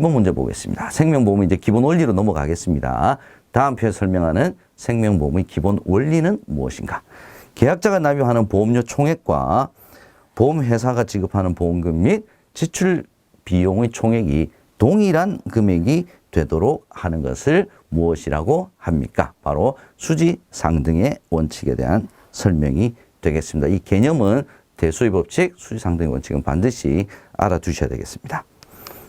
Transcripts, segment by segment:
7번 문제 보겠습니다. 생명보험의 이제 기본 원리로 넘어가겠습니다. 다음 표에 설명하는 생명보험의 기본 원리는 무엇인가? 계약자가 납입하는 보험료 총액과 보험회사가 지급하는 보험금 및 지출 비용의 총액이 동일한 금액이 되도록 하는 것을 무엇이라고 합니까? 바로 수지상등의 원칙에 대한 설명이 되겠습니다. 이 개념은 대수의 법칙, 수지상등의 원칙은 반드시 알아두셔야 되겠습니다.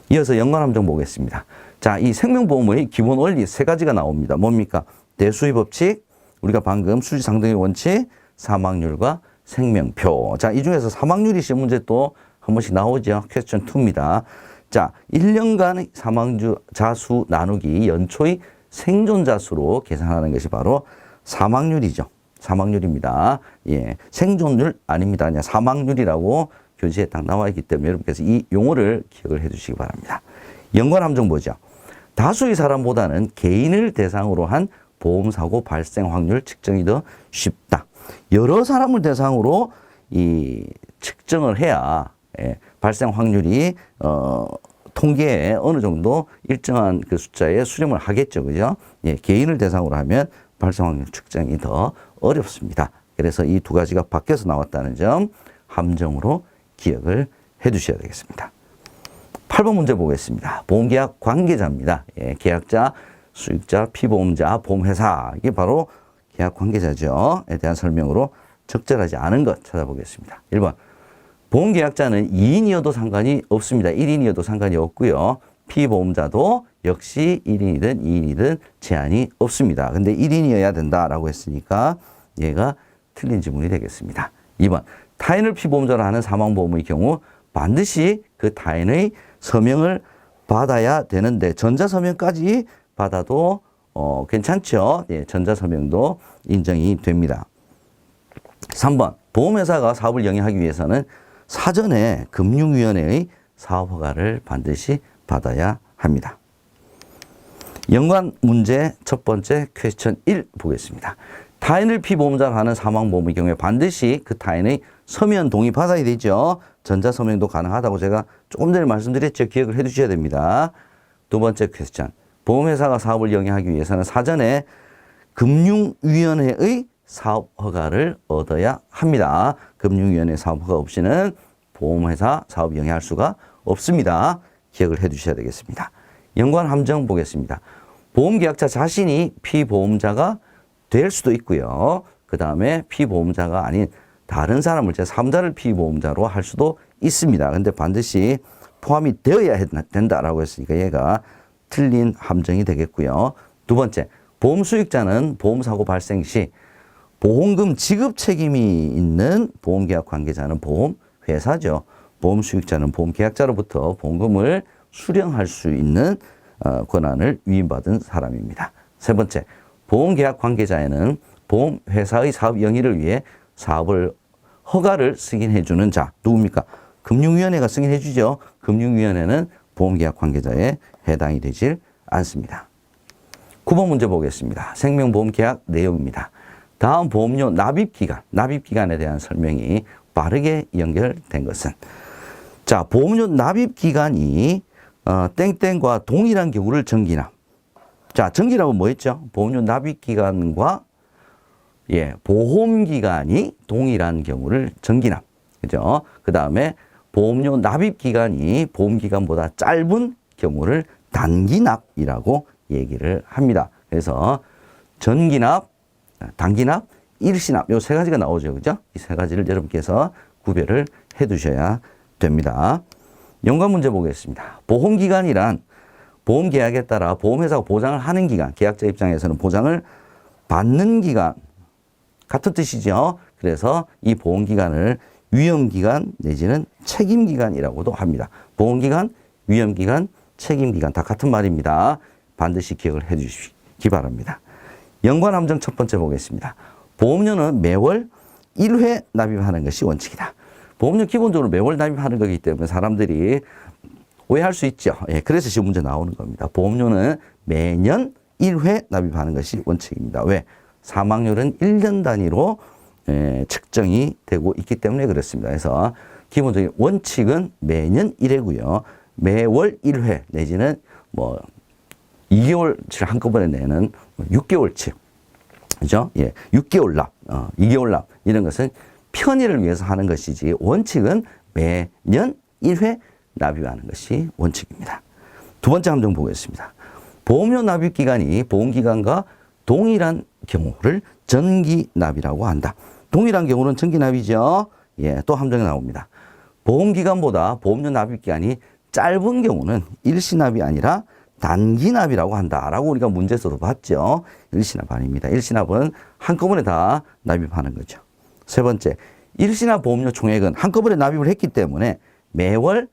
이어서 연관함정 보겠습니다. 자, 이 생명보험의 기본 원리 세 가지가 나옵니다. 뭡니까? 대수의 법칙, 우리가 방금 수지상등의 원칙, 사망률과 생명표. 자, 이 중에서 사망률이 시험 문제 또 한 번씩 나오죠. 퀘스천 2입니다. 자, 1년간 사망자 수 나누기 연초의 생존자 수로 계산하는 것이 바로 사망률이죠. 사망률입니다. 예, 생존율 아닙니다. 그냥 사망률이라고 교재에 딱 나와 있기 때문에 여러분께서 이 용어를 기억을 해 주시기 바랍니다. 연관함정 보죠. 다수의 사람보다는 개인을 대상으로 한 보험사고 발생 확률 측정이 더 쉽다. 여러 사람을 대상으로 이 측정을 해야 발생 확률이 통계에 어느 정도 일정한 그 숫자에 수렴을 하겠죠. 그죠? 예, 개인을 대상으로 하면 발생 확률 측정이 더 어렵습니다. 그래서 이 두 가지가 밖에서 나왔다는 점 함정으로 기억을 해 두셔야 되겠습니다. 8번 문제 보겠습니다. 보험계약 관계자입니다. 예, 계약자, 수익자, 피보험자, 보험회사. 이게 바로 계약 관계자죠. 에 대한 설명으로 적절하지 않은 것 찾아보겠습니다. 1번. 보험계약자는 2인이어도 상관이 없습니다. 1인이어도 상관이 없고요. 피보험자도 역시 1인이든 2인이든 제한이 없습니다. 근데 1인이어야 된다라고 했으니까 얘가 틀린 지문이 되겠습니다. 2번. 타인을 피보험자로 하는 사망보험의 경우 반드시 그 타인의 서명을 받아야 되는데 전자서명까지 받아도 괜찮죠. 예, 전자서명도 인정이 됩니다. 3번. 보험회사가 사업을 영위하기 위해서는 사전에 금융위원회의 사업허가를 반드시 받아야 합니다. 연관 문제 첫 번째 퀘스천 1 보겠습니다. 타인을 피보험자로 하는 사망보험의 경우에 반드시 그 타인의 서면 동의 받아야 되죠. 전자서명도 가능하다고 제가 조금 전에 말씀드렸죠. 기억을 해 두셔야 됩니다. 두 번째 퀘스천. 보험회사가 사업을 영위하기 위해서는 사전에 금융위원회의 사업허가를 얻어야 합니다. 금융위원회 사업허가 없이는 보험회사 사업 영위할 수가 없습니다. 기억을 해 두셔야 되겠습니다. 연관 함정 보겠습니다. 보험계약자 자신이 피보험자가 될 수도 있고요. 그 다음에 피보험자가 아닌 다른 사람을 제3자를 피보험자로 할 수도 있습니다. 근데 반드시 포함이 되어야 된다라고 했으니까 얘가 틀린 함정이 되겠고요. 두 번째, 보험 수익자는 보험사고 발생 시 보험금 지급 책임이 있는 보험계약 관계자는 보험회사죠. 보험 수익자는 보험계약자로부터 보험금을 수령할 수 있는 권한을 위임받은 사람입니다. 세 번째, 보험계약 관계자에는 보험회사의 사업 영위를 위해 사업을 허가를 승인해주는 자, 누굽니까? 금융위원회가 승인해주죠. 금융위원회는 보험계약 관계자에 해당이 되질 않습니다. 9번 문제 보겠습니다. 생명보험 계약 내용입니다. 다음 보험료 납입기간에 대한 설명이 빠르게 연결된 것은 자, 보험료 납입기간이 땡땡과 동일한 경우를 정기납. 자, 정기납은 뭐였죠? 보험료 납입기간과 보험기간이 동일한 경우를 정기납. 그죠? 그 다음에 보험료 납입기간이 보험기간보다 짧은 경우를 단기납이라고 얘기를 합니다. 그래서 전기납, 단기납, 일시납 요 세 가지가 나오죠. 그죠? 이 세 가지를 여러분께서 구별을 해 두셔야 됩니다. 연관 문제 보겠습니다. 보험기간이란 보험계약에 따라 보험회사가 보장을 하는 기간, 계약자 입장에서는 보장을 받는 기간 같은 뜻이죠. 그래서 이 보험기간을 위험기간 내지는 책임기간이라고도 합니다. 보험기간, 위험기간, 책임기간 다 같은 말입니다. 반드시 기억을 해 주시기 바랍니다. 연관함정 첫 번째 보겠습니다. 보험료는 매월 1회 납입하는 것이 원칙이다. 보험료 기본적으로 매월 납입하는 거기 때문에 사람들이 오해할 수 있죠. 그래서 시험 문제 나오는 겁니다. 보험료는 매년 1회 납입하는 것이 원칙입니다. 왜? 사망률은 1년 단위로 측정이 되고 있기 때문에 그렇습니다. 그래서 기본적인 원칙은 매년 1회고요. 매월 1회 내지는 뭐 2개월치를 한꺼번에 내는 6개월치. 그죠? 예. 6개월 납, 2개월 납. 이런 것은 편의를 위해서 하는 것이지 원칙은 매년 1회 납입하는 것이 원칙입니다. 두 번째 함정 보겠습니다. 보험료 납입 기간이 보험기간과 동일한 경우를 전기납이라고 한다. 동일한 경우는 전기납이죠. 예, 또 함정이 나옵니다. 보험기간보다 보험료 납입 기간이 짧은 경우는 일시납이 아니라 단기납이라고 한다라고 우리가 문제에서도 봤죠. 일시납 아닙니다. 일시납은 한꺼번에 다 납입하는 거죠. 세 번째, 일시납 보험료 총액은 한꺼번에 납입을 했기 때문에 매월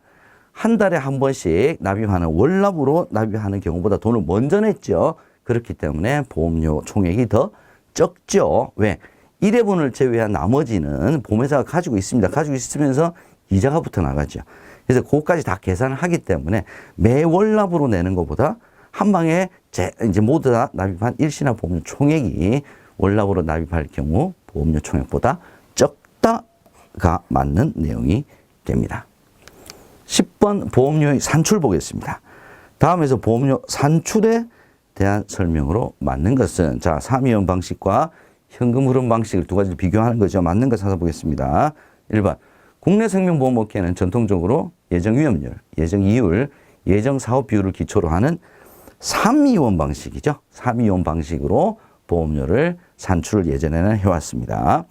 한 달에 한 번씩 납입하는 월납으로 납입하는 경우보다 돈을 먼저 냈죠. 그렇기 때문에 보험료 총액이 더 적죠. 왜? 1회분을 제외한 나머지는 보험회사가 가지고 있습니다. 가지고 있으면서 이자가 붙어 나가죠. 그래서 그것까지 다 계산을 하기 때문에 매월납으로 내는 것보다 한 방에 이제 모두 다 납입한 일시납 보험료 총액이 월납으로 납입할 경우 보험료 총액보다 적다가 맞는 내용이 됩니다. 10번 보험료의 산출 보겠습니다. 다음에서 보험료 산출에 대한 설명으로 맞는 것은 자, 삼위원 방식과 현금 흐름 방식을 두 가지를 비교하는 거죠. 맞는 거 찾아보겠습니다. 1번 국내 생명보험업계는 전통적으로 예정 위험률, 예정 이율, 예정 사업 비율을 기초로 하는 3위원 방식이죠. 3위원 방식으로 보험료를 산출을 예전에는 해왔습니다.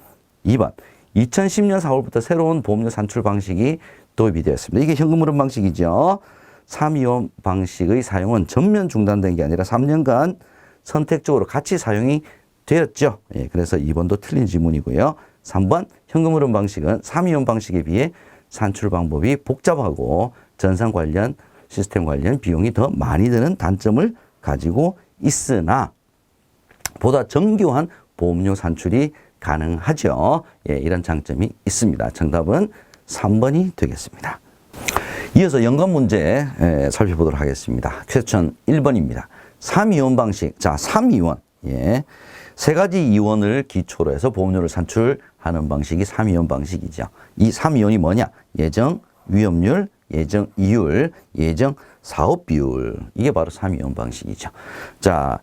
2번 2010년 4월부터 새로운 보험료 산출 방식이 도입이 되었습니다. 이게 현금 흐름 방식이죠. 3위원 방식의 사용은 전면 중단된 게 아니라 3년간 선택적으로 같이 사용이 되었죠. 예, 그래서 2번도 틀린 지문이고요. 3번 현금 흐름 방식은 3위원 방식에 비해 산출 방법이 복잡하고 전산 관련 시스템 관련 비용이 더 많이 드는 단점을 가지고 있으나 보다 정교한 보험료 산출이 가능하죠. 예, 이런 장점이 있습니다. 정답은 3번이 되겠습니다. 이어서 연관 문제 살펴보도록 하겠습니다. 퀘스천 1번입니다. 3위원 방식. 자, 3위원. 예. 세 가지 이원을 기초로 해서 보험료를 산출하는 방식이 3위원 방식이죠. 이 3위원이 뭐냐? 예정 위험률, 예정 이율, 예정 사업 비율. 이게 바로 3위원 방식이죠. 자,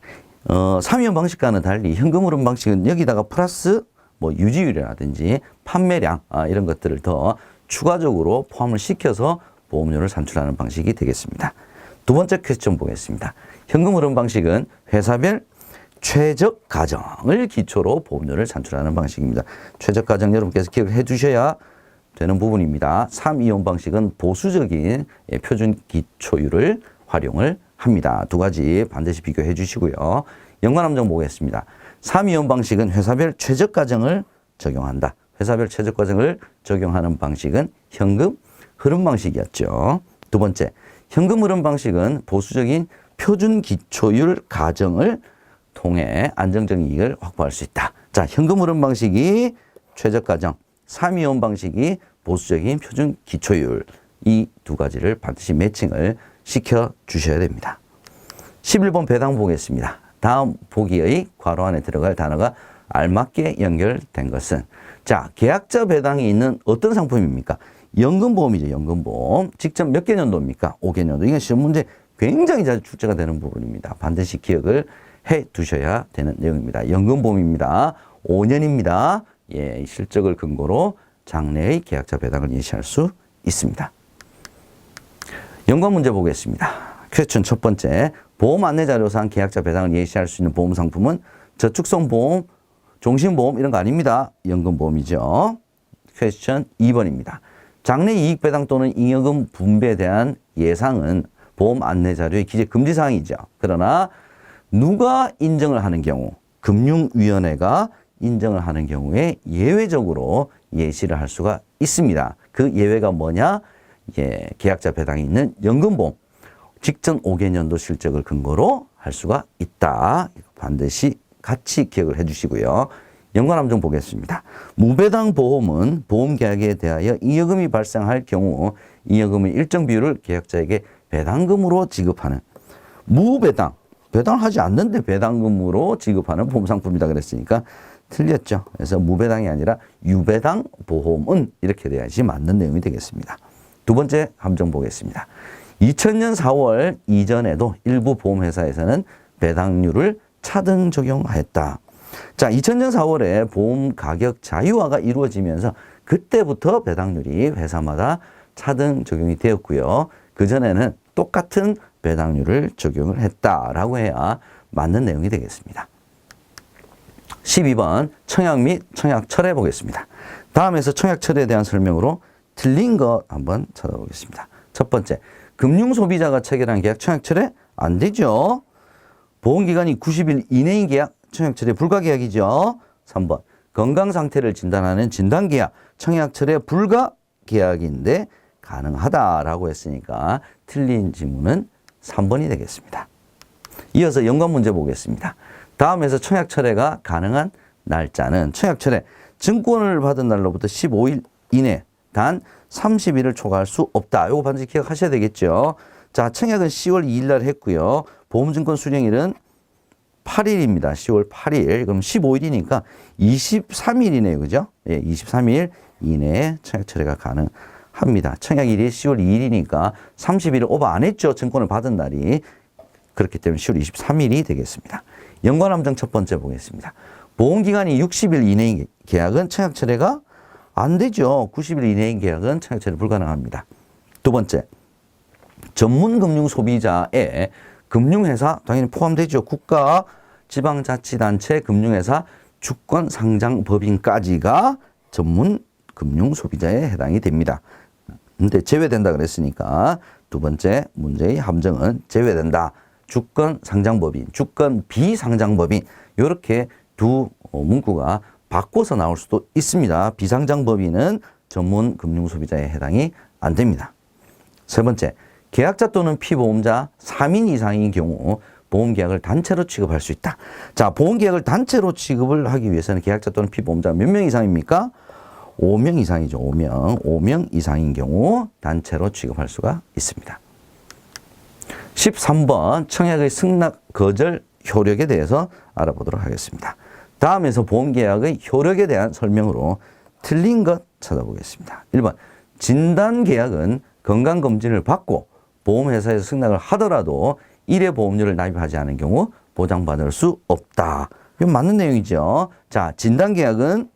3위원 방식과는 달리 현금 흐름 방식은 여기다가 플러스 뭐 유지율이라든지 판매량 이런 것들을 더 추가적으로 포함을 시켜서 보험료를 산출하는 방식이 되겠습니다. 두 번째 퀘스천 보겠습니다. 현금 흐름 방식은 회사별 최적 가정을 기초로 보험료를 산출하는 방식입니다. 최적 가정 여러분께서 기억해 두셔야 되는 부분입니다. 3위원 방식은 보수적인 표준 기초율을 활용을 합니다. 두 가지 반드시 비교해 주시고요. 연관 함정 보겠습니다. 3위원 방식은 회사별 최적 가정을 적용한다. 회사별 최적 가정을 적용하는 방식은 현금 흐름 방식이었죠. 두 번째, 현금 흐름 방식은 보수적인 표준 기초율 가정을 통해 안정적인 이익을 확보할 수 있다. 자, 현금 흐름 방식이 최적 가정, 3위원 방식이 보수적인 표준 기초율, 이 두 가지를 반드시 매칭을 시켜 주셔야 됩니다. 11번 배당 보겠습니다. 다음 보기의 괄호 안에 들어갈 단어가 알맞게 연결된 것은 자, 계약자 배당이 있는 어떤 상품입니까? 연금보험이죠. 연금보험. 직접 몇 개년도입니까? 5개년도. 이게 시험 문제 굉장히 자주 출제가 되는 부분입니다. 반드시 기억을 해 두셔야 되는 내용입니다. 연금보험입니다. 5년입니다. 예, 실적을 근거로 장래의 계약자 배당을 예시할 수 있습니다. 연관 문제 보겠습니다. 퀘스천 첫 번째. 보험 안내자료상 계약자 배당을 예시할 수 있는 보험 상품은 저축성보험, 종신보험 이런 거 아닙니다. 연금보험이죠. 퀘스천 2번입니다. 장래 이익 배당 또는 잉여금 분배에 대한 예상은 보험 안내자료의 기재 금지사항이죠. 그러나 누가 인정을 하는 경우, 금융위원회가 인정을 하는 경우에 예외적으로 예시를 할 수가 있습니다. 그 예외가 뭐냐? 예, 계약자 배당이 있는 연금보험, 직전 5개년도 실적을 근거로 할 수가 있다. 반드시 같이 기억을 해 주시고요. 연관 함정 보겠습니다. 무배당 보험은 보험계약에 대하여 잉여금이 발생할 경우 잉여금의 일정 비율을 계약자에게 배당금으로 지급하는 무배당, 배당하지 않는데 배당금으로 지급하는 보험상품이다 그랬으니까 틀렸죠. 그래서 무배당이 아니라 유배당 보험은 이렇게 돼야지 맞는 내용이 되겠습니다. 두 번째 함정 보겠습니다. 2000년 4월 이전에도 일부 보험회사에서는 배당률을 차등 적용하였다. 자, 2000년 4월에 보험 가격 자유화가 이루어지면서 그때부터 배당률이 회사마다 차등 적용이 되었고요. 그전에는 똑같은 배당률을 적용을 했다라고 해야 맞는 내용이 되겠습니다. 12번 청약 및 청약철회 보겠습니다. 다음에서 청약철회에 대한 설명으로 틀린 것 한번 찾아보겠습니다. 첫 번째, 금융소비자가 체결한 계약 청약철회 안 되죠. 보험기간이 90일 이내인 계약 청약철회 불가 계약이죠. 3번, 건강상태를 진단하는 진단계약 청약철회 불가 계약인데 가능하다라고 했으니까 틀린 지문은 3번이 되겠습니다. 이어서 연관 문제 보겠습니다. 다음에서 청약철회가 가능한 날짜는 청약철회 증권을 받은 날로부터 15일 이내 단 30일을 초과할 수 없다. 이거 반드시 기억하셔야 되겠죠. 자, 청약은 10월 2일 날 했고요. 보험증권 수령일은 8일입니다. 10월 8일. 그럼 15일이니까 23일이네요. 그죠? 예, 23일 이내에 청약철회가 가능합니다. 청약일이 10월 2일이니까 30일을 오버 안 했죠. 증권을 받은 날이. 그렇기 때문에 10월 23일이 되겠습니다. 연관함정 첫 번째 보겠습니다. 보험기간이 60일 이내인 계약은 청약철회가 안 되죠. 90일 이내인 계약은 청약철회 불가능합니다. 두 번째, 전문금융소비자에 금융회사 당연히 포함되죠. 국가, 지방자치단체, 금융회사, 주권상장법인까지가 전문금융소비자에 해당이 됩니다. 근데 제외된다 그랬으니까 두 번째 문제의 함정은 제외된다. 주권상장법인, 주권비상장법인 이렇게 두 문구가 바꿔서 나올 수도 있습니다. 비상장법인은 전문금융소비자에 해당이 안 됩니다. 세 번째, 계약자 또는 피보험자 3인 이상인 경우 보험계약을 단체로 취급할 수 있다. 자, 보험계약을 단체로 취급을 하기 위해서는 계약자 또는 피보험자 몇 명 이상입니까? 5명 이상이죠. 5명 이상인 경우 단체로 취급할 수가 있습니다. 13번 청약의 승낙 거절 효력에 대해서 알아보도록 하겠습니다. 다음에서 보험계약의 효력에 대한 설명으로 틀린 것 찾아보겠습니다. 1번, 진단계약은 건강검진을 받고 보험회사에서 승낙을 하더라도 1회 보험료를 납입하지 않은 경우 보장받을 수 없다. 이건 맞는 내용이죠. 자, 진단계약은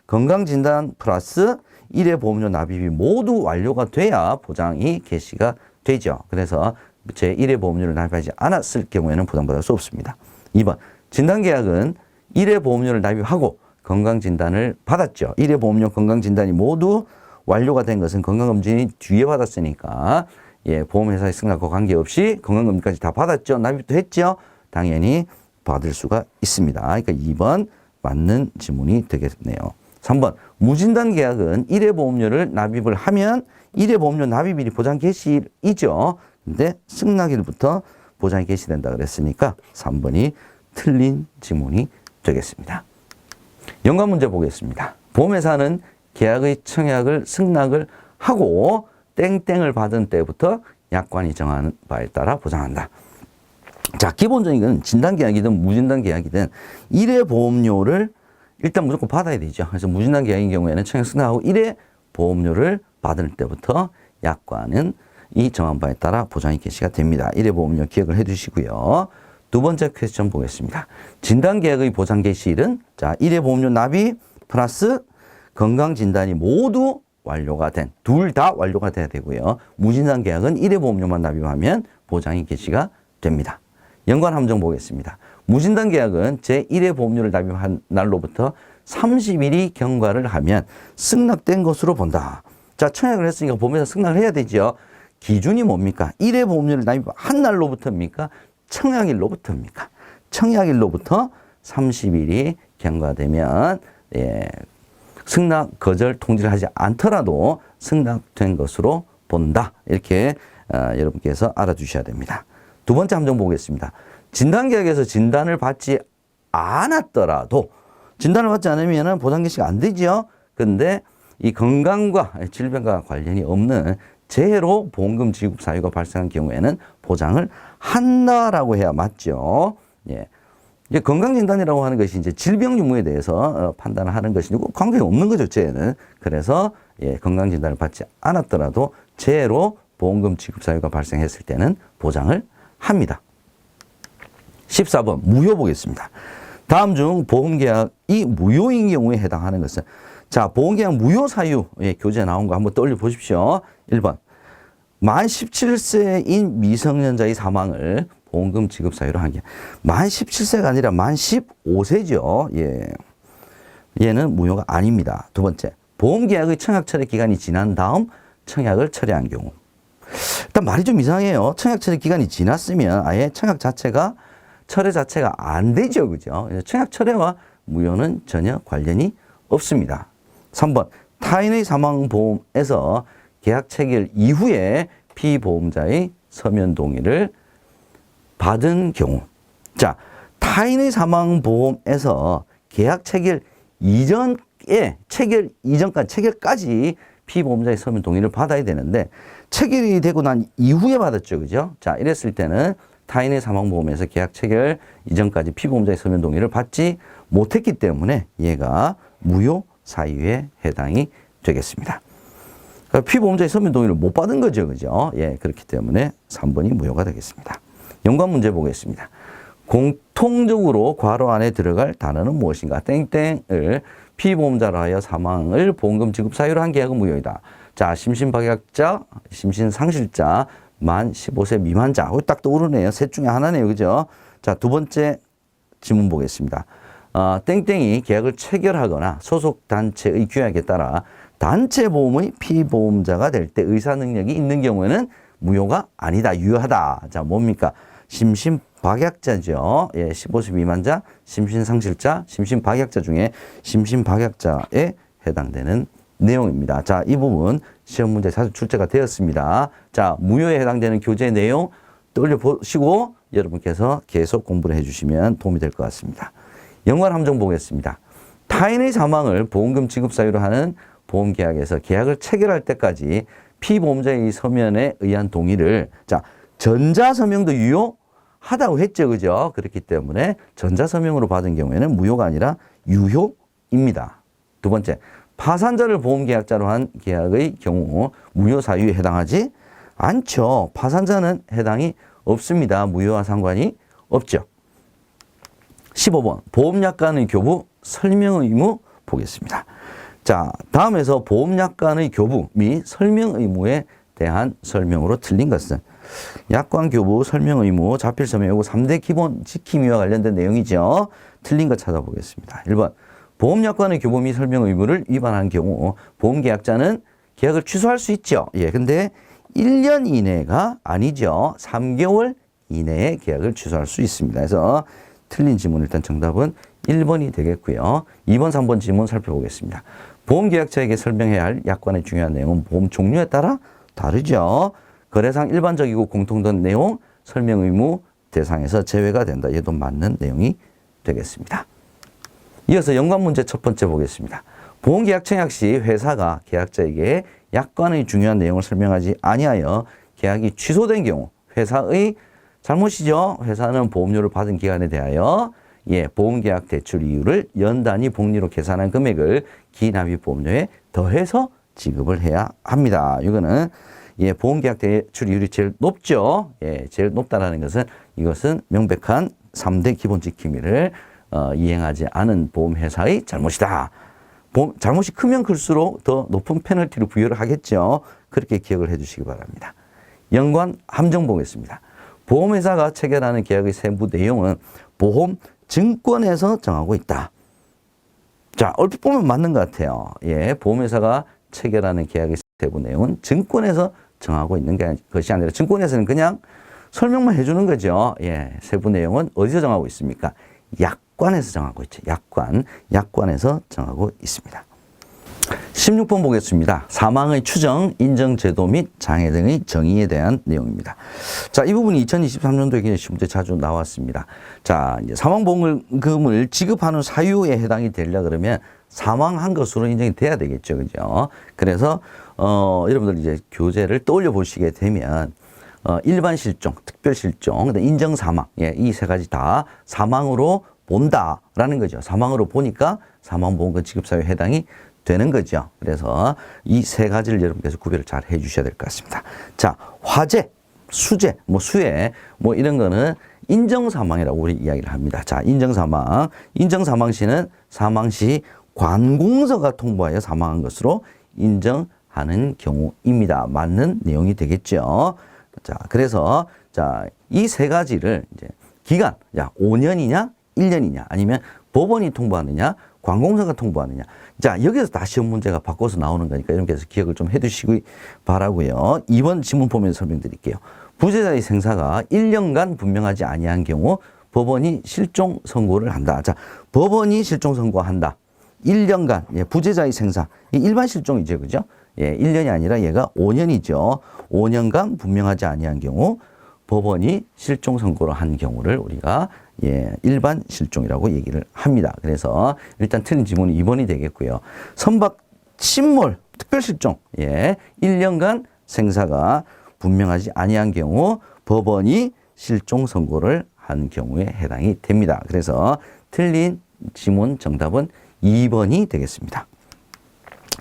건강진단 플러스 1회 보험료 납입이 모두 완료가 돼야 보장이 개시가 되죠. 그래서 제1회 보험료를 납입하지 않았을 경우에는 보장받을 수 없습니다. 2번, 진단계약은 1회 보험료를 납입하고 건강진단을 받았죠. 1회 보험료 건강진단이 모두 완료가 된 것은 건강검진이 뒤에 받았으니까 예, 보험회사의 승낙과 관계없이 건강검진까지 다 받았죠. 납입도 했죠. 당연히 받을 수가 있습니다. 그러니까 2번 맞는 지문이 되겠네요. 3번, 무진단 계약은 1회 보험료를 납입을 하면 1회 보험료 납입일이 보장 개시일이죠. 근데 승낙일부터 보장이 개시된다 그랬으니까 3번이 틀린 지문이 되겠습니다. 연관 문제 보겠습니다. 보험회사는 계약의 청약을 승낙을 하고 땡땡을 받은 때부터 약관이 정하는 바에 따라 보장한다. 자, 기본적인 건 진단계약이든 무진단계약이든 1회 보험료를 일단 무조건 받아야 되죠. 그래서 무진단계약인 경우에는 청약 승낙하고 1회 보험료를 받을 때부터 약관은 이 정한 바에 따라 보장이 개시가 됩니다. 1회 보험료 기억을 해 두시고요. 두 번째 퀘스천 보겠습니다. 진단계약의 보장 개시일은 자, 1회 보험료 납입 플러스 건강진단이 모두 완료가 된, 둘 다 완료가 돼야 되고요. 무진단 계약은 1회 보험료만 납입하면 보장이 개시가 됩니다. 연관 함정 보겠습니다. 무진단 계약은 제1회 보험료를 납입한 날로부터 30일이 경과를 하면 승낙된 것으로 본다. 자, 청약을 했으니까 보험회사 승낙을 해야 되죠. 기준이 뭡니까? 1회 보험료를 납입한 날로부터입니까? 청약일로부터입니까? 청약일로부터 30일이 경과되면 예, 승낙 거절 통지를 하지 않더라도 승낙된 것으로 본다. 이렇게 여러분께서 알아두셔야 됩니다. 두 번째 함정 보겠습니다. 진단계약에서 진단을 받지 않았더라도 진단을 받지 않으면 보장 개시가 안 되죠. 그런데 이 건강과 질병과 관련이 없는 재해로 보험금 지급 사유가 발생한 경우에는 보장을 한다라고 해야 맞죠. 예. 이제 건강진단이라고 하는 것이 이제 질병 유무에 대해서 판단을 하는 것이고 관계가 없는 거죠, 재해는. 그래서 예, 건강진단을 받지 않았더라도 재해로 보험금 지급 사유가 발생했을 때는 보장을 합니다. 14번 무효 보겠습니다. 다음 중 보험계약이 무효인 경우에 해당하는 것은 자, 보험계약 무효 사유 교재 나온 거 한번 떠올려 보십시오. 1번 만 17세인 미성년자의 사망을 보험금 지급 사유로 한 게 만 17세가 아니라 만 15세죠. 예. 얘는 무효가 아닙니다. 두 번째, 보험계약의 청약 철회 기간이 지난 다음 청약을 철회한 경우. 일단 말이 좀 이상해요. 청약 철회 기간이 지났으면 아예 청약 자체가 철회 자체가 안 되죠. 그죠? 청약 철회와 무효는 전혀 관련이 없습니다. 3번, 타인의 사망보험에서 계약 체결 이후에 피보험자의 서면 동의를 받은 경우. 자, 타인의 사망보험에서 계약 체결 이전에 체결까지 피보험자의 서면 동의를 받아야 되는데 체결이 되고 난 이후에 받았죠. 그죠? 자, 이랬을 때는 타인의 사망보험에서 계약 체결 이전까지 피보험자의 서면 동의를 받지 못했기 때문에 얘가 무효 사유에 해당이 되겠습니다. 그러니까 피보험자의 서면 동의를 못 받은 거죠. 그죠? 예, 그렇기 때문에 3번이 무효가 되겠습니다. 연관 문제 보겠습니다. 공통적으로 괄호 안에 들어갈 단어는 무엇인가? 땡땡을 피보험자로 하여 사망을 보험금 지급 사유로 한 계약은 무효이다. 자, 심신박약자, 심신상실자, 만 15세 미만자. 딱 떠오르네요. 셋 중에 하나네요. 그죠? 자, 두 번째 질문 보겠습니다. 땡땡이 계약을 체결하거나 소속 단체의 규약에 따라 단체 보험의 피보험자가 될 때 의사 능력이 있는 경우에는 무효가 아니다. 유효하다. 자, 뭡니까? 심신박약자죠. 예, 15세 미만자, 심신상실자, 심신박약자 중에 심신박약자에 해당되는 내용입니다. 자, 이 부분 시험 문제 자주 출제가 되었습니다. 자, 무효에 해당되는 교재 내용 떠올려 보시고 여러분께서 계속 공부를 해주시면 도움이 될 것 같습니다. 연관 함정 보겠습니다. 타인의 사망을 보험금 지급 사유로 하는 보험계약에서 계약을 체결할 때까지 피보험자의 서면에 의한 동의를 자, 전자서명도 유효하다고 했죠. 그죠? 그렇기 때문에 전자서명으로 받은 경우에는 무효가 아니라 유효입니다. 두 번째, 파산자를 보험계약자로 한 계약의 경우 무효 사유에 해당하지 않죠. 파산자는 해당이 없습니다. 무효와 상관이 없죠. 15번, 보험약관의 교부 설명 의무 보겠습니다. 자, 다음에서 보험약관의 교부 및 설명 의무에 대한 설명으로 틀린 것은 약관 교부 설명 의무 자필 서명 요구 3대 기본 지킴이와 관련된 내용이죠. 틀린 것 찾아보겠습니다. 1번, 보험약관의 교부 및 설명 의무를 위반한 경우 보험계약자는 계약을 취소할 수 있죠. 예, 근데 1년 이내가 아니죠. 3개월 이내에 계약을 취소할 수 있습니다. 그래서 틀린 지문 일단 정답은 1번이 되겠고요. 2번, 3번 지문 살펴보겠습니다. 보험계약자에게 설명해야 할 약관의 중요한 내용은 보험 종류에 따라 다르죠. 거래상 일반적이고 공통된 내용, 설명 의무 대상에서 제외가 된다. 얘도 맞는 내용이 되겠습니다. 이어서 연관 문제 첫 번째 보겠습니다. 보험계약 청약 시 회사가 계약자에게 약관의 중요한 내용을 설명하지 아니하여 계약이 취소된 경우 회사의 잘못이죠. 회사는 보험료를 받은 기간에 대하여 보험계약 대출 이율을 연 단위 복리로 계산한 금액을 기납입 보험료에 더해서 지급을 해야 합니다. 이거는 보험계약 대출 이율이 제일 높죠. 제일 높다라는 것은 이것은 명백한 3대 기본 지킴이를 이행하지 않은 보험회사의 잘못이다. 잘못이 크면 클수록 더 높은 페널티를 부여를 하겠죠. 그렇게 기억을 해 주시기 바랍니다. 연관 함정 보겠습니다. 보험회사가 체결하는 계약의 세부 내용은 보험 증권에서 정하고 있다. 자, 얼핏 보면 맞는 것 같아요. 보험회사가 체결하는 계약의 세부 내용은 증권에서 정하고 있는 것이 아니라 증권에서는 그냥 설명만 해주는 거죠. 세부 내용은 어디서 정하고 있습니까? 약관에서 정하고 있죠. 약관에서 정하고 있습니다. 16번 보겠습니다. 사망의 추정, 인정 제도 및 장애 등의 정의에 대한 내용입니다. 자, 이 부분이 2023년도에 문제 자주 나왔습니다. 자, 이제 사망보험금을 지급하는 사유에 해당이 되려 그러면 사망한 것으로 인정이 돼야 되겠죠. 그죠? 그래서, 여러분들 이제 교재를 떠올려 보시게 되면, 일반 실종, 특별 실종, 인정 사망, 이 세 가지 다 사망으로 본다라는 거죠. 사망으로 보니까 사망보험금 지급 사유에 해당이 되는 거죠. 그래서 이 세 가지를 여러분께서 구별을 잘 해주셔야 될 것 같습니다. 자, 화재, 수재, 수해, 이런 거는 인정사망이라고 우리 이야기를 합니다. 자, 인정사망. 인정사망 시는 사망 시 관공서가 통보하여 사망한 것으로 인정하는 경우입니다. 맞는 내용이 되겠죠. 자, 그래서 이 세 가지를 이제 기간, 5년이냐, 1년이냐, 아니면 법원이 통보하느냐, 관공서가 통보하느냐. 자, 여기서 다 시험 문제가 바꿔서 나오는 거니까 여러분께서 기억을 좀 해두시기 바라고요. 2번 지문 보면서 설명드릴게요. 부재자의 생사가 1년간 분명하지 아니한 경우 법원이 실종 선고를 한다. 자, 법원이 실종 선고한다. 1년간 부재자의 생사, 일반 실종이죠, 그죠? 1년이 아니라 얘가 5년이죠. 5년간 분명하지 아니한 경우 법원이 실종 선고를 한 경우를 우리가 일반 실종이라고 얘기를 합니다. 그래서 일단 틀린 지문이 2번이 되겠고요. 선박 침몰 특별실종 1년간 생사가 분명하지 아니한 경우 법원이 실종 선고를 한 경우에 해당이 됩니다. 그래서 틀린 지문 정답은 2번이 되겠습니다.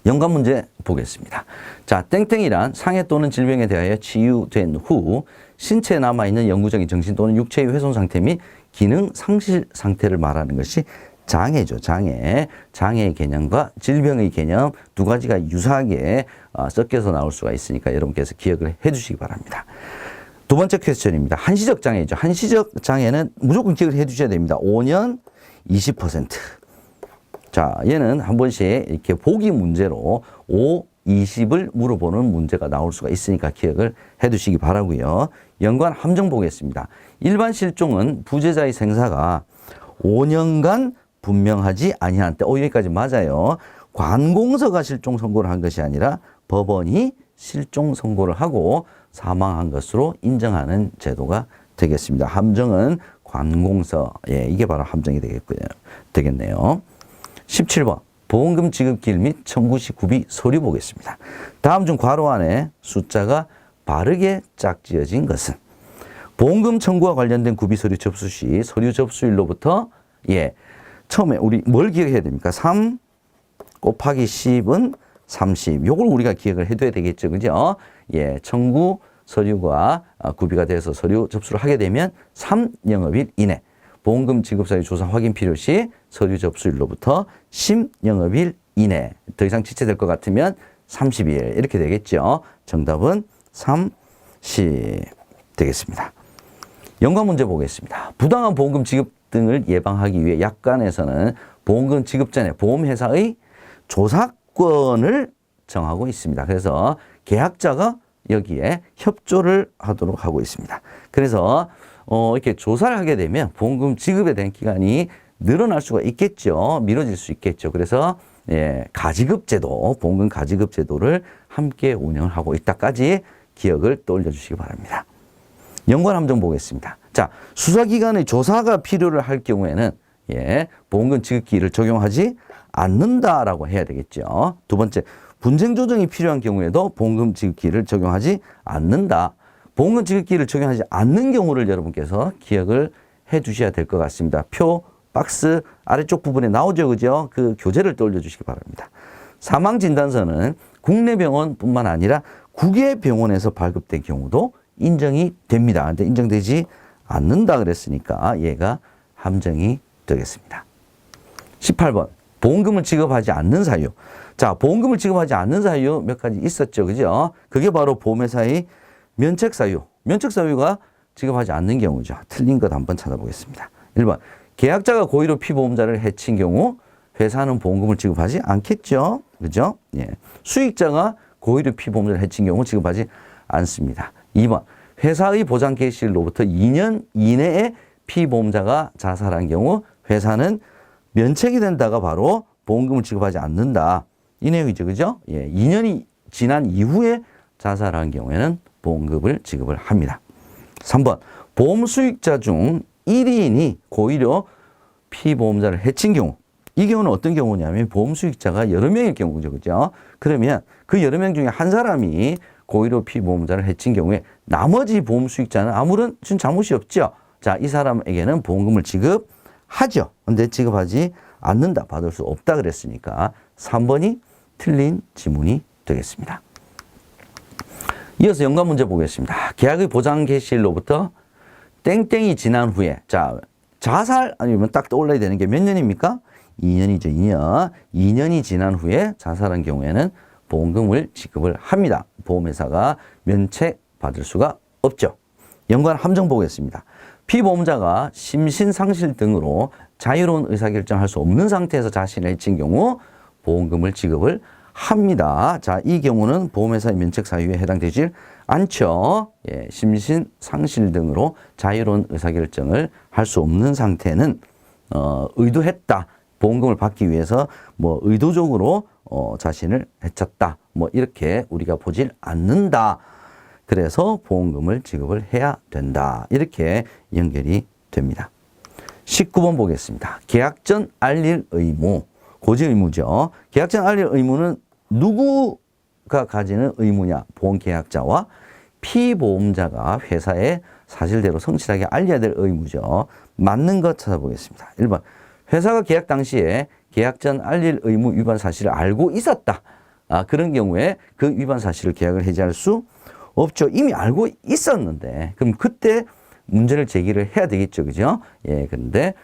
연관 문제 보겠습니다. 자, 땡땡이란 상해 또는 질병에 대하여 치유된 후 신체에 남아있는 영구적인 정신 또는 육체의 훼손 상태 및 기능 상실 상태를 말하는 것이 장애죠. 장애의 개념과 질병의 개념 두 가지가 유사하게 섞여서 나올 수가 있으니까 여러분께서 기억을 해 주시기 바랍니다. 두 번째 퀘스천입니다. 한시적 장애죠. 한시적 장애는 무조건 기억을 해 주셔야 됩니다. 5년 20%. 자, 얘는 한 번씩 이렇게 보기 문제로 5, 20을 물어보는 문제가 나올 수가 있으니까 기억을 해 두시기 바라고요. 연관 함정 보겠습니다. 일반 실종은 부재자의 생사가 5년간 분명하지 아니한 때, 여기까지 맞아요. 관공서가 실종 선고를 한 것이 아니라 법원이 실종 선고를 하고 사망한 것으로 인정하는 제도가 되겠습니다. 함정은 관공서, 이게 바로 함정이 되겠네요. 17번 보험금 지급기일 및 청구 시 구비 서류 보겠습니다. 다음 중 괄호 안에 숫자가 바르게 짝지어진 것은 보험금 청구와 관련된 구비 서류 접수 시 서류 접수일로부터 처음에 우리 뭘 기억해야 됩니까? 3 곱하기 10은 30. 요걸 우리가 기억을 해둬야 되겠죠. 그죠? 청구 서류가 구비가 돼서 서류 접수를 하게 되면 3영업일 이내. 보험금 지급 사유 조사 확인 필요 시 서류 접수일로부터 10영업일 이내. 더 이상 지체될 것 같으면 30일. 이렇게 되겠죠. 정답은 30 되겠습니다. 연관 문제 보겠습니다. 부당한 보험금 지급 등을 예방하기 위해 약관에서는 보험금 지급 전에 보험회사의 조사권을 정하고 있습니다. 그래서 계약자가 여기에 협조를 하도록 하고 있습니다. 그래서 이렇게 조사를 하게 되면 보험금 지급에 대한 기간이 늘어날 수가 있겠죠. 미뤄질 수 있겠죠. 그래서 가지급제도, 보험금 가지급제도를 함께 운영을 하고 있다까지 기억을 떠올려 주시기 바랍니다. 연관 함정 보겠습니다. 자, 수사기관의 조사가 필요를 할 경우에는 보험금 지급기일을 적용하지 않는다라고 해야 되겠죠. 두 번째, 분쟁 조정이 필요한 경우에도 보험금 지급기일을 적용하지 않는다. 보험금 지급기일을 적용하지 않는 경우를 여러분께서 기억을 해 주셔야 될 것 같습니다. 표, 박스 아래쪽 부분에 나오죠. 그죠? 그 교재를 떠올려 주시기 바랍니다. 사망진단서는 국내 병원뿐만 아니라 국외 병원에서 발급된 경우도 인정이 됩니다. 근데 인정되지 않는다 그랬으니까 얘가 함정이 되겠습니다. 18번 보험금을 지급하지 않는 사유. 자, 보험금을 지급하지 않는 사유 몇 가지 있었죠. 그죠? 그게 바로 보험회사의 면책 사유. 면책 사유가 지급하지 않는 경우죠. 틀린 것 한번 찾아보겠습니다. 1번 계약자가 고의로 피보험자를 해친 경우 회사는 보험금을 지급하지 않겠죠. 그죠? 수익자가 고의로 피보험자를 해친 경우 지급하지 않습니다. 2번 회사의 보장 개시일로부터 2년 이내에 피보험자가 자살한 경우 회사는 면책이 된다가 바로 보험금을 지급하지 않는다. 이 내용이죠. 그죠? 2년이 지난 이후에 자살한 경우에는 보험금을 지급을 합니다. 3번 보험 수익자 중 1인이 고의로 피보험자를 해친 경우. 이 경우는 어떤 경우냐면 보험 수익자가 여러 명일 경우죠. 그죠? 그러면 그 여러 명 중에 한 사람이 고의로 피보험자를 해친 경우에 나머지 보험 수익자는 아무런 잘못이 없죠. 자, 이 사람에게는 보험금을 지급하죠. 근데 지급하지 않는다. 받을 수 없다 그랬으니까 3번이 틀린 지문이 되겠습니다. 이어서 연관 문제 보겠습니다. 계약의 보장 개시일로부터 땡땡이 지난 후에 자살 아니면 딱 떠올라야 되는 게 몇 년입니까? 2년이죠. 2년. 2년이 지난 후에 자살한 경우에는 보험금을 지급을 합니다. 보험회사가 면책 받을 수가 없죠. 연관 함정 보겠습니다. 피보험자가 심신상실 등으로 자유로운 의사결정할 수 없는 상태에서 자신을 해친 경우 보험금을 지급을 합니다. 자, 이 경우는 보험회사의 면책 사유에 해당되지 않죠. 예, 심신상실 등으로 자유로운 의사결정을 할 수 없는 상태는 의도했다. 보험금을 받기 위해서 의도적으로 자신을 해쳤다. 이렇게 우리가 보질 않는다. 그래서 보험금을 지급을 해야 된다. 이렇게 연결이 됩니다. 19번 보겠습니다. 계약 전 알릴 의무. 고지 의무죠. 계약 전 알릴 의무는 누구가 가지는 의무냐? 보험계약자와 피보험자가 회사에 사실대로 성실하게 알려야 될 의무죠. 맞는 것 찾아보겠습니다. 1번. 회사가 계약 당시에 계약 전 알릴 의무 위반 사실을 알고 있었다. 그런 경우에 그 위반 사실을 계약을 해지할 수 없죠. 이미 알고 있었는데 그럼 그때 문제를 제기를 해야 되겠죠. 그죠? 예, 그런데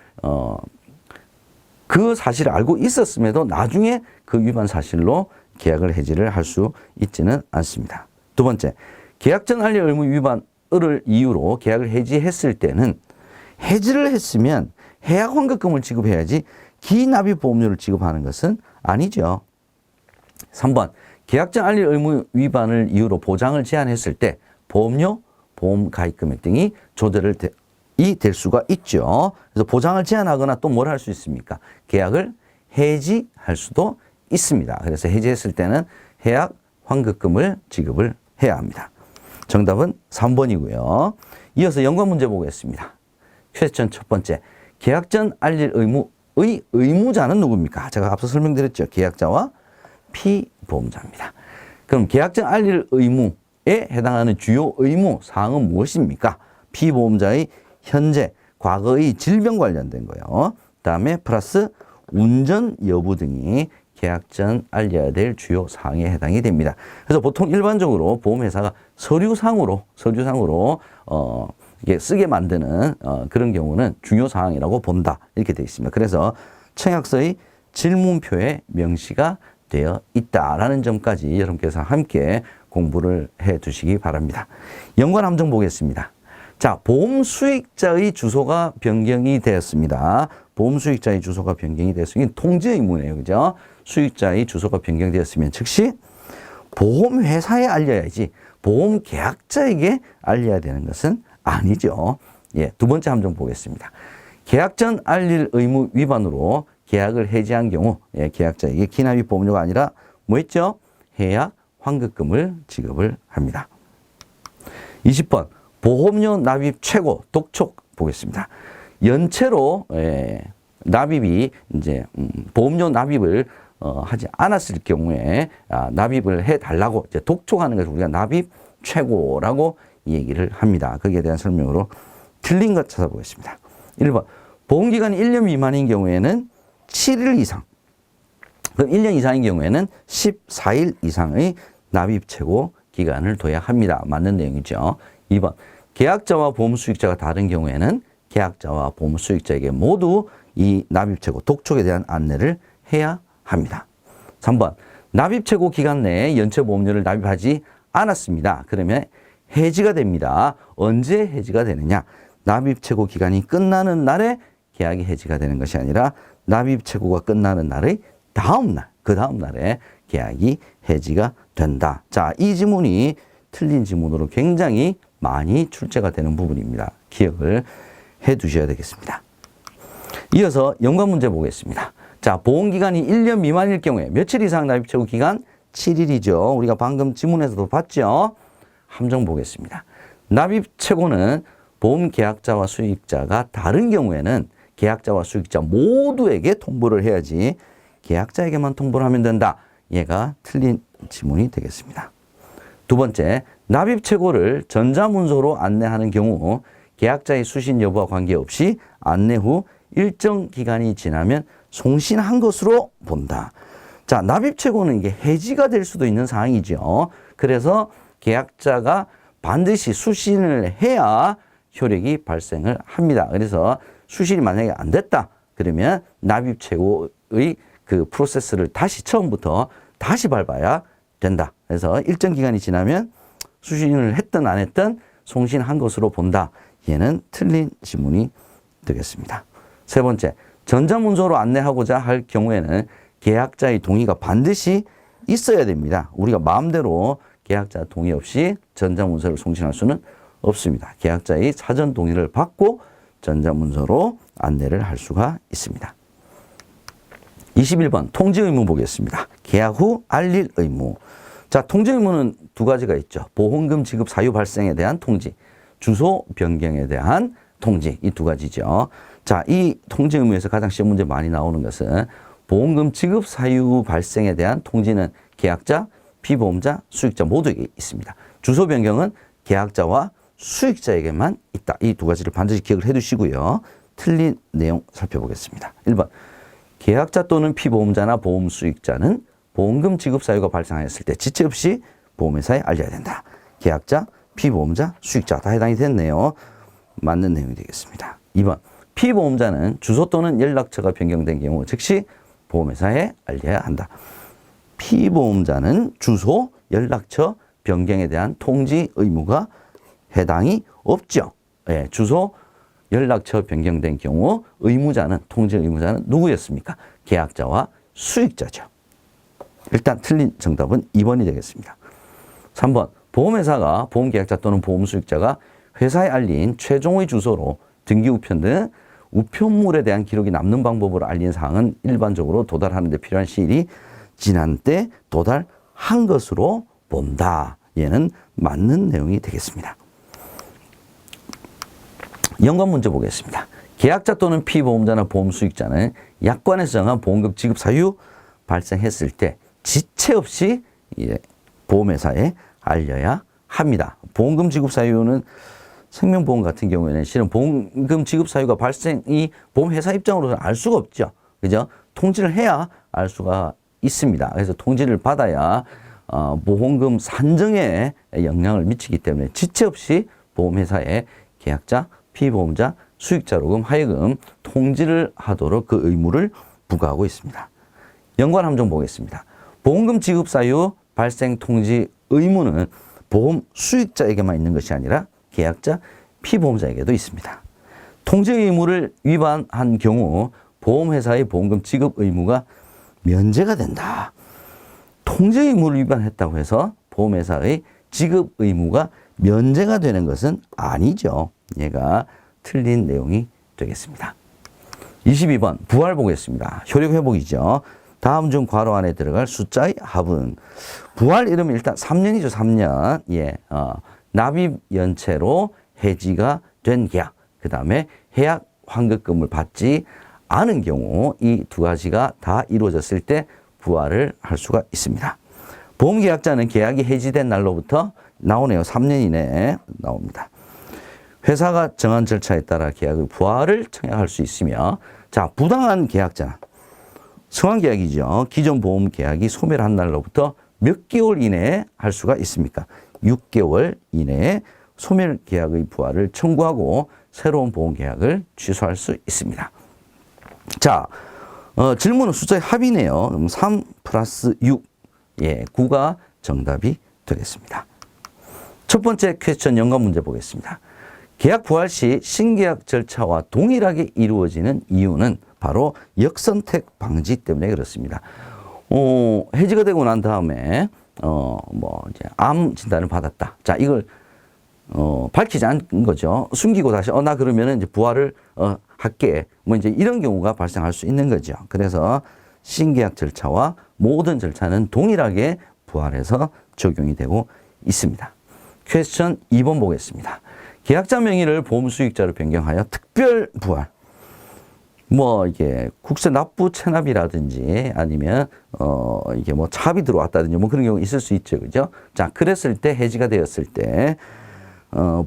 그 사실을 알고 있었음에도 나중에 그 위반 사실로 계약을 해지를 할 수 있지는 않습니다. 두 번째, 계약 전 알릴 의무 위반을 이유로 계약을 해지했을 때는 해지를 했으면 해약 환급금을 지급해야지 기납입 보험료를 지급하는 것은 아니죠. 3번, 계약 전 알릴 의무 위반을 이유로 보장을 제한했을 때 보험료, 보험 가입 금액 등이 조절이 될 수가 있죠. 그래서 보장을 제한하거나 또 뭘 할 수 있습니까? 계약을 해지할 수도 있습니다. 그래서 해지했을 때는 해약 환급금을 지급을 해야 합니다. 정답은 3번이고요. 이어서 연관 문제 보겠습니다. 퀘스천 첫 번째. 계약 전 알릴 의무의 의무자는 누굽니까? 제가 앞서 설명드렸죠. 계약자와 피보험자입니다. 그럼 계약 전 알릴 의무에 해당하는 주요 의무 사항은 무엇입니까? 피보험자의 현재, 과거의 질병 관련된 거요. 그다음에 플러스 운전 여부 등이 계약 전 알려야 될 주요 사항에 해당이 됩니다. 그래서 보통 일반적으로 보험회사가 서류상으로 이게 쓰게 만드는 그런 경우는 중요 사항이라고 본다. 이렇게 되어 있습니다. 그래서 청약서의 질문표에 명시가 되어 있다라는 점까지 여러분께서 함께 공부를 해 두시기 바랍니다. 연관 함정 보겠습니다. 자, 보험 수익자의 주소가 변경이 되었습니다. 보험 수익자의 주소가 변경이 되었으면 통지 의무네요. 그죠? 수익자의 주소가 변경되었으면 즉시 보험회사에 알려야지 보험 계약자에게 알려야 되는 것은 아니죠. 예, 두 번째 함정 보겠습니다. 계약 전 알릴 의무 위반으로 계약을 해지한 경우 계약자에게 기납입 보험료가 아니라 뭐였죠? 해약 환급금을 지급을 합니다. 20번 보험료 납입 최고 독촉 보겠습니다. 연체로 납입이 이제 보험료 납입을 하지 않았을 경우에 납입을 해달라고 이제 독촉하는 것을 우리가 납입 최고라고 얘기를 합니다. 거기에 대한 설명으로 틀린 것 찾아보겠습니다. 1번 보험기간이 1년 미만인 경우에는 7일 이상, 그럼 1년 이상인 경우에는 14일 이상의 납입 최고 기간을 둬야 합니다. 맞는 내용이죠. 2번 계약자와 보험수익자가 다른 경우에는 계약자와 보험수익자에게 모두 이 납입 최고 독촉에 대한 안내를 해야 합니다. 3번 납입 최고 기간 내에 연체 보험료를 납입하지 않았습니다. 그러면 해지가 됩니다. 언제 해지가 되느냐? 납입 최고 기간이 끝나는 날에 계약이 해지가 되는 것이 아니라 납입 최고가 끝나는 날의 다음 날, 그 다음 날에 계약이 해지가 된다. 자, 이 지문이 틀린 지문으로 굉장히 많이 출제가 되는 부분입니다. 기억을 해 두셔야 되겠습니다. 이어서 연관 문제 보겠습니다. 자, 보험기간이 1년 미만일 경우에 며칠 이상 납입 최고 기간? 7일이죠. 우리가 방금 지문에서도 봤죠. 함정 보겠습니다. 납입 최고는 보험 계약자와 수익자가 다른 경우에는 계약자와 수익자 모두에게 통보를 해야지 계약자에게만 통보를 하면 된다. 얘가 틀린 지문이 되겠습니다. 두 번째, 납입 최고를 전자문서로 안내하는 경우 계약자의 수신 여부와 관계없이 안내 후 일정 기간이 지나면 송신한 것으로 본다. 자, 납입 최고는 이게 해지가 될 수도 있는 사항이죠. 그래서 계약자가 반드시 수신을 해야 효력이 발생을 합니다. 그래서 수신이 만약에 안 됐다 그러면 납입 최고의 그 프로세스를 다시 처음부터 다시 밟아야 된다. 그래서 일정 기간이 지나면 수신을 했든 안 했든 송신한 것으로 본다. 얘는 틀린 지문이 되겠습니다. 세 번째, 전자문서로 안내하고자 할 경우에는 계약자의 동의가 반드시 있어야 됩니다. 우리가 마음대로 계약자 동의 없이 전자문서를 송신할 수는 없습니다. 계약자의 사전 동의를 받고 전자문서로 안내를 할 수가 있습니다. 21번 통지 의무 보겠습니다. 계약 후 알릴 의무. 자, 통지 의무는 두 가지가 있죠. 보험금 지급 사유 발생에 대한 통지, 주소 변경에 대한 통지, 이 두 가지죠. 자, 이 통지 의무에서 가장 시험 문제 많이 나오는 것은 보험금 지급 사유 발생에 대한 통지는 계약자, 피보험자, 수익자 모두에게 있습니다. 주소 변경은 계약자와 수익자에게만 있다. 이 두 가지를 반드시 기억을 해 두시고요. 틀린 내용 살펴보겠습니다. 1번. 계약자 또는 피보험자나 보험 수익자는 보험금 지급 사유가 발생하였을 때 지체 없이 보험회사에 알려야 된다. 계약자, 피보험자, 수익자 다 해당이 됐네요. 맞는 내용이 되겠습니다. 2번. 피보험자는 주소 또는 연락처가 변경된 경우 즉시 보험회사에 알려야 한다. 피보험자는 주소, 연락처 변경에 대한 통지 의무가 해당이 없죠. 예, 주소, 연락처 변경된 경우 의무자는, 통지 의무자는 누구였습니까? 계약자와 수익자죠. 일단 틀린 정답은 2번이 되겠습니다. 3번. 보험회사가 보험계약자 또는 보험수익자가 회사에 알린 최종의 주소로 등기우편 등 우편물에 대한 기록이 남는 방법으로 알린 사항은 일반적으로 도달하는 데 필요한 시일이 지난 때 도달한 것으로 본다. 얘는 맞는 내용이 되겠습니다. 연관 문제 보겠습니다. 계약자 또는 피보험자나 보험수익자는 약관에서 정한 보험금 지급 사유 발생했을 때 지체 없이 보험회사에 알려야 합니다. 보험금 지급 사유는 생명보험 같은 경우에는 실은 보험금 지급 사유가 발생이 보험회사 입장으로서는 알 수가 없죠. 그죠? 통지를 해야 알 수가 있습니다. 그래서 통지를 받아야 보험금 산정에 영향을 미치기 때문에 지체 없이 보험회사에 계약자, 피보험자, 수익자로금 하여금 통지를 하도록 그 의무를 부과하고 있습니다. 연관 함정 보겠습니다. 보험금 지급 사유 발생 통지 의무는 보험 수익자에게만 있는 것이 아니라 계약자, 피보험자에게도 있습니다. 통지 의무를 위반한 경우 보험회사의 보험금 지급 의무가 면제가 된다. 통지 의무를 위반했다고 해서 보험회사의 지급 의무가 면제가 되는 것은 아니죠. 얘가 틀린 내용이 되겠습니다. 22번 부활 보겠습니다. 효력 회복이죠. 다음 중 괄호 안에 들어갈 숫자의 합은 부활 이러면 일단 3년이죠. 3년. 예, 납입 연체로 해지가 된 계약. 그 다음에 해약 환급금을 받지 않은 경우 이 두 가지가 다 이루어졌을 때 부활을 할 수가 있습니다. 보험계약자는 계약이 해지된 날로부터 나오네요. 3년 이내에 나옵니다. 회사가 정한 절차에 따라 계약의 부활을 청약할 수 있으며, 자, 부당한 계약자는 성환계약이죠. 기존 보험계약이 소멸한 날로부터 몇 개월 이내에 할 수가 있습니까? 6개월 이내에 소멸계약의 부활을 청구하고 새로운 보험계약을 취소할 수 있습니다. 자, 질문은 숫자의 합이네요. 그럼 3 플러스 6, 예, 9가 정답이 되겠습니다. 첫 번째 퀘스천 연관 문제 보겠습니다. 계약 부활 시 신계약 절차와 동일하게 이루어지는 이유는 바로 역선택 방지 때문에 그렇습니다. 해지가 되고 난 다음에 이제 암 진단을 받았다. 자, 이걸 밝히지 않은 거죠. 숨기고 다시 나 그러면은 이제 부활을 할게. 뭐 이제 이런 경우가 발생할 수 있는 거죠. 그래서 신계약 절차와 모든 절차는 동일하게 부활해서 적용이 되고 있습니다. 퀘스천 2번 보겠습니다. 계약자 명의를 보험수익자로 변경하여 특별 부활. 뭐 이게 국세 납부 체납이라든지 아니면 이게 뭐 차압이 들어왔다든지 뭐 그런 경우 있을 수 있죠. 그죠? 자, 그랬을 때 해지가 되었을 때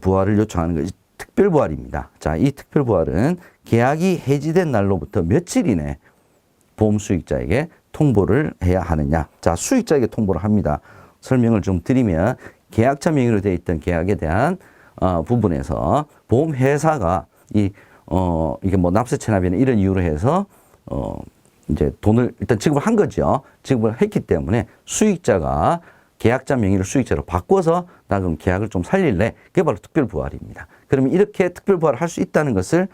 부활을 요청하는 것이 특별 부활입니다. 자, 이 특별 부활은 계약이 해지된 날로부터 며칠 이내 보험 수익자에게 통보를 해야 하느냐. 자, 수익자에게 통보를 합니다. 설명을 좀 드리면 계약자 명의로 되어 있던 계약에 대한 부분에서 보험회사가 이게 뭐 납세 체납이나 이런 이유로 해서 이제 돈을 일단 지급을 한 거죠. 지급을 했기 때문에 수익자가 계약자 명의를 수익자로 바꿔서 나 그럼 계약을 좀 살릴래? 그게 바로 특별부활입니다. 그러면 이렇게 특별부활을 할 수 있다는 것을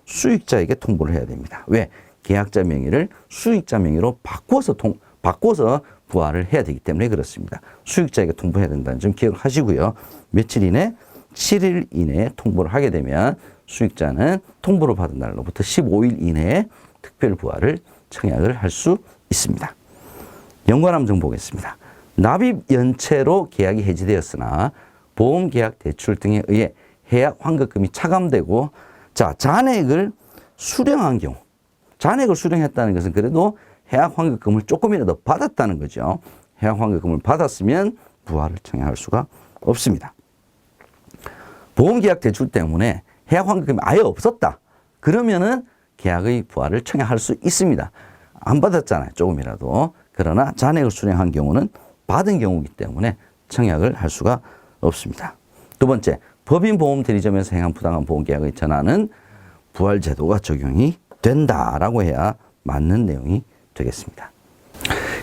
수익자에게 통보를 해야 됩니다. 왜? 계약자 명의를 수익자 명의로 바꿔서 부활을 해야 되기 때문에 그렇습니다. 수익자에게 통보해야 된다는 점 기억을 하시고요. 며칠 이내? 7일 이내에 통보를 하게 되면 수익자는 통보를 받은 날로부터 15일 이내에 특별부활을 청약을 할 수 있습니다. 연관함정 보겠습니다. 납입 연체로 계약이 해지되었으나 보험계약 대출 등에 의해 해약 환급금이 차감되고 자, 잔액을 수령한 경우 잔액을 수령했다는 것은 그래도 해약 환급금을 조금이라도 받았다는 거죠. 해약 환급금을 받았으면 부활을 청약할 수가 없습니다. 보험계약 대출 때문에 해약 환급금이 아예 없었다. 그러면은 계약의 부활을 청약할 수 있습니다. 안 받았잖아요. 조금이라도. 그러나 잔액을 수령한 경우는 받은 경우이기 때문에 청약을 할 수가 없습니다. 두 번째, 법인 보험 대리점에서 행한 부당한 보험계약의 전환은 부활 제도가 적용이 된다라고 해야 맞는 내용이 되겠습니다.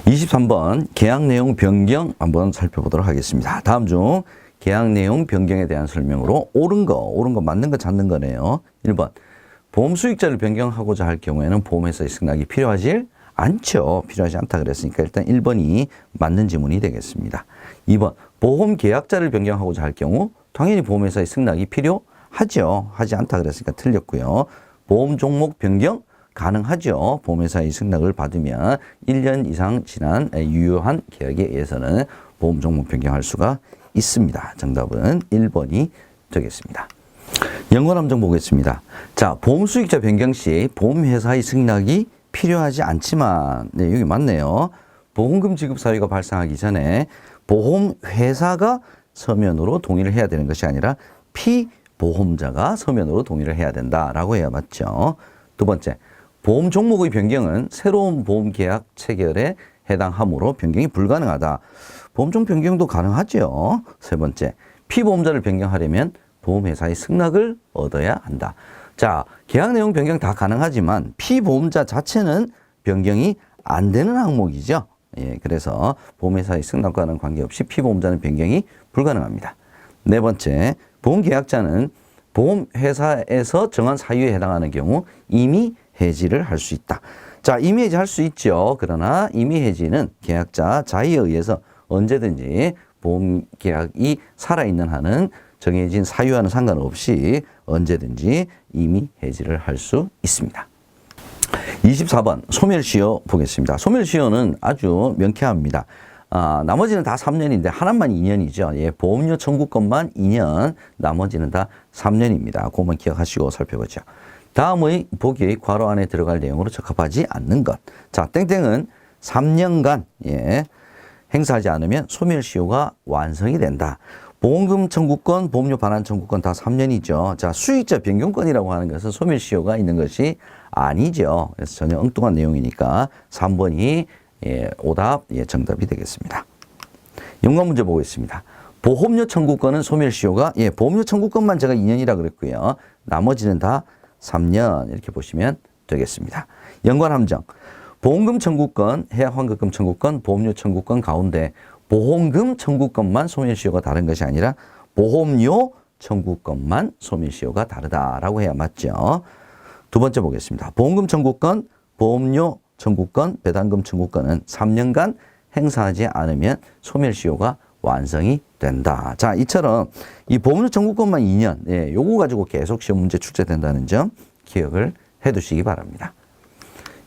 23번 계약 내용 변경 한번 살펴보도록 하겠습니다. 다음 중 계약 내용 변경에 대한 설명으로 옳은 거 맞는 거 찾는 거네요. 1번 보험 수익자를 변경하고자 할 경우에는 보험회사의 승낙이 필요하지 않죠. 필요하지 않다 그랬으니까 일단 1번이 맞는 지문이 되겠습니다. 2번 보험 계약자를 변경하고자 할 경우 당연히 보험회사의 승낙이 필요하죠. 하지 않다 그랬으니까 틀렸고요. 보험 종목 변경 가능하죠. 보험회사의 승낙을 받으면 1년 이상 지난 유효한 계약에 의해서는 보험 종목 변경할 수가 있습니다. 정답은 1번이 되겠습니다. 연관함정 보겠습니다. 자, 보험 수익자 변경 시 보험회사의 승낙이 필요하지 않지만, 네, 여기 맞네요. 보험금 지급 사유가 발생하기 전에 보험회사가 서면으로 동의를 해야 되는 것이 아니라 피보험자가 서면으로 동의를 해야 된다라고 해야 맞죠. 두 번째, 보험 종목의 변경은 새로운 보험 계약 체결에 해당하므로 변경이 불가능하다. 보험 종목 변경도 가능하죠. 세 번째, 피보험자를 변경하려면 보험회사의 승낙을 얻어야 한다. 자, 계약 내용 변경 다 가능하지만 피보험자 자체는 변경이 안 되는 항목이죠. 예, 그래서 보험회사의 승낙과는 관계없이 피보험자는 변경이 불가능합니다. 네 번째, 보험계약자는 보험회사에서 정한 사유에 해당하는 경우 임의 해지를 할 수 있다. 자, 임의 해지 할 수 있죠. 그러나 임의 해지는 계약자 자의에 의해서 언제든지 보험계약이 살아있는 한은 정해진 사유와는 상관없이 언제든지 임의 해지를 할 수 있습니다. 24번 소멸시효 보겠습니다. 소멸시효는 아주 명쾌합니다. 나머지는 다 3년인데 하나만 2년이죠. 예, 보험료 청구권만 2년, 나머지는 다 3년입니다. 그것만 기억하시고 살펴보죠. 다음의 보기의 괄호 안에 들어갈 내용으로 적합하지 않는 것. 자, 땡땡은 3년간 예, 행사하지 않으면 소멸시효가 완성이 된다. 보험금 청구권, 보험료 반환 청구권 다 3년이죠. 자, 수익자 변경권이라고 하는 것은 소멸시효가 있는 것이 아니죠. 그래서 전혀 엉뚱한 내용이니까 3번이 예, 오답 예, 정답이 되겠습니다. 연관 문제 보겠습니다. 보험료 청구권은 소멸시효가 예, 보험료 청구권만 제가 2년이라 그랬고요. 나머지는 다 3년 이렇게 보시면 되겠습니다. 연관 함정. 보험금 청구권, 해약 환급금 청구권, 보험료 청구권 가운데 보험금 청구권만 소멸시효가 다른 것이 아니라 보험료 청구권만 소멸시효가 다르다라고 해야 맞죠. 두 번째 보겠습니다. 보험금 청구권, 보험료 청구권, 배당금 청구권은 3년간 행사하지 않으면 소멸시효가 완성이 된다. 자, 이처럼 이 보험료 청구권만 2년, 예, 요거 가지고 계속 시험 문제 출제된다는 점 기억을 해 두시기 바랍니다.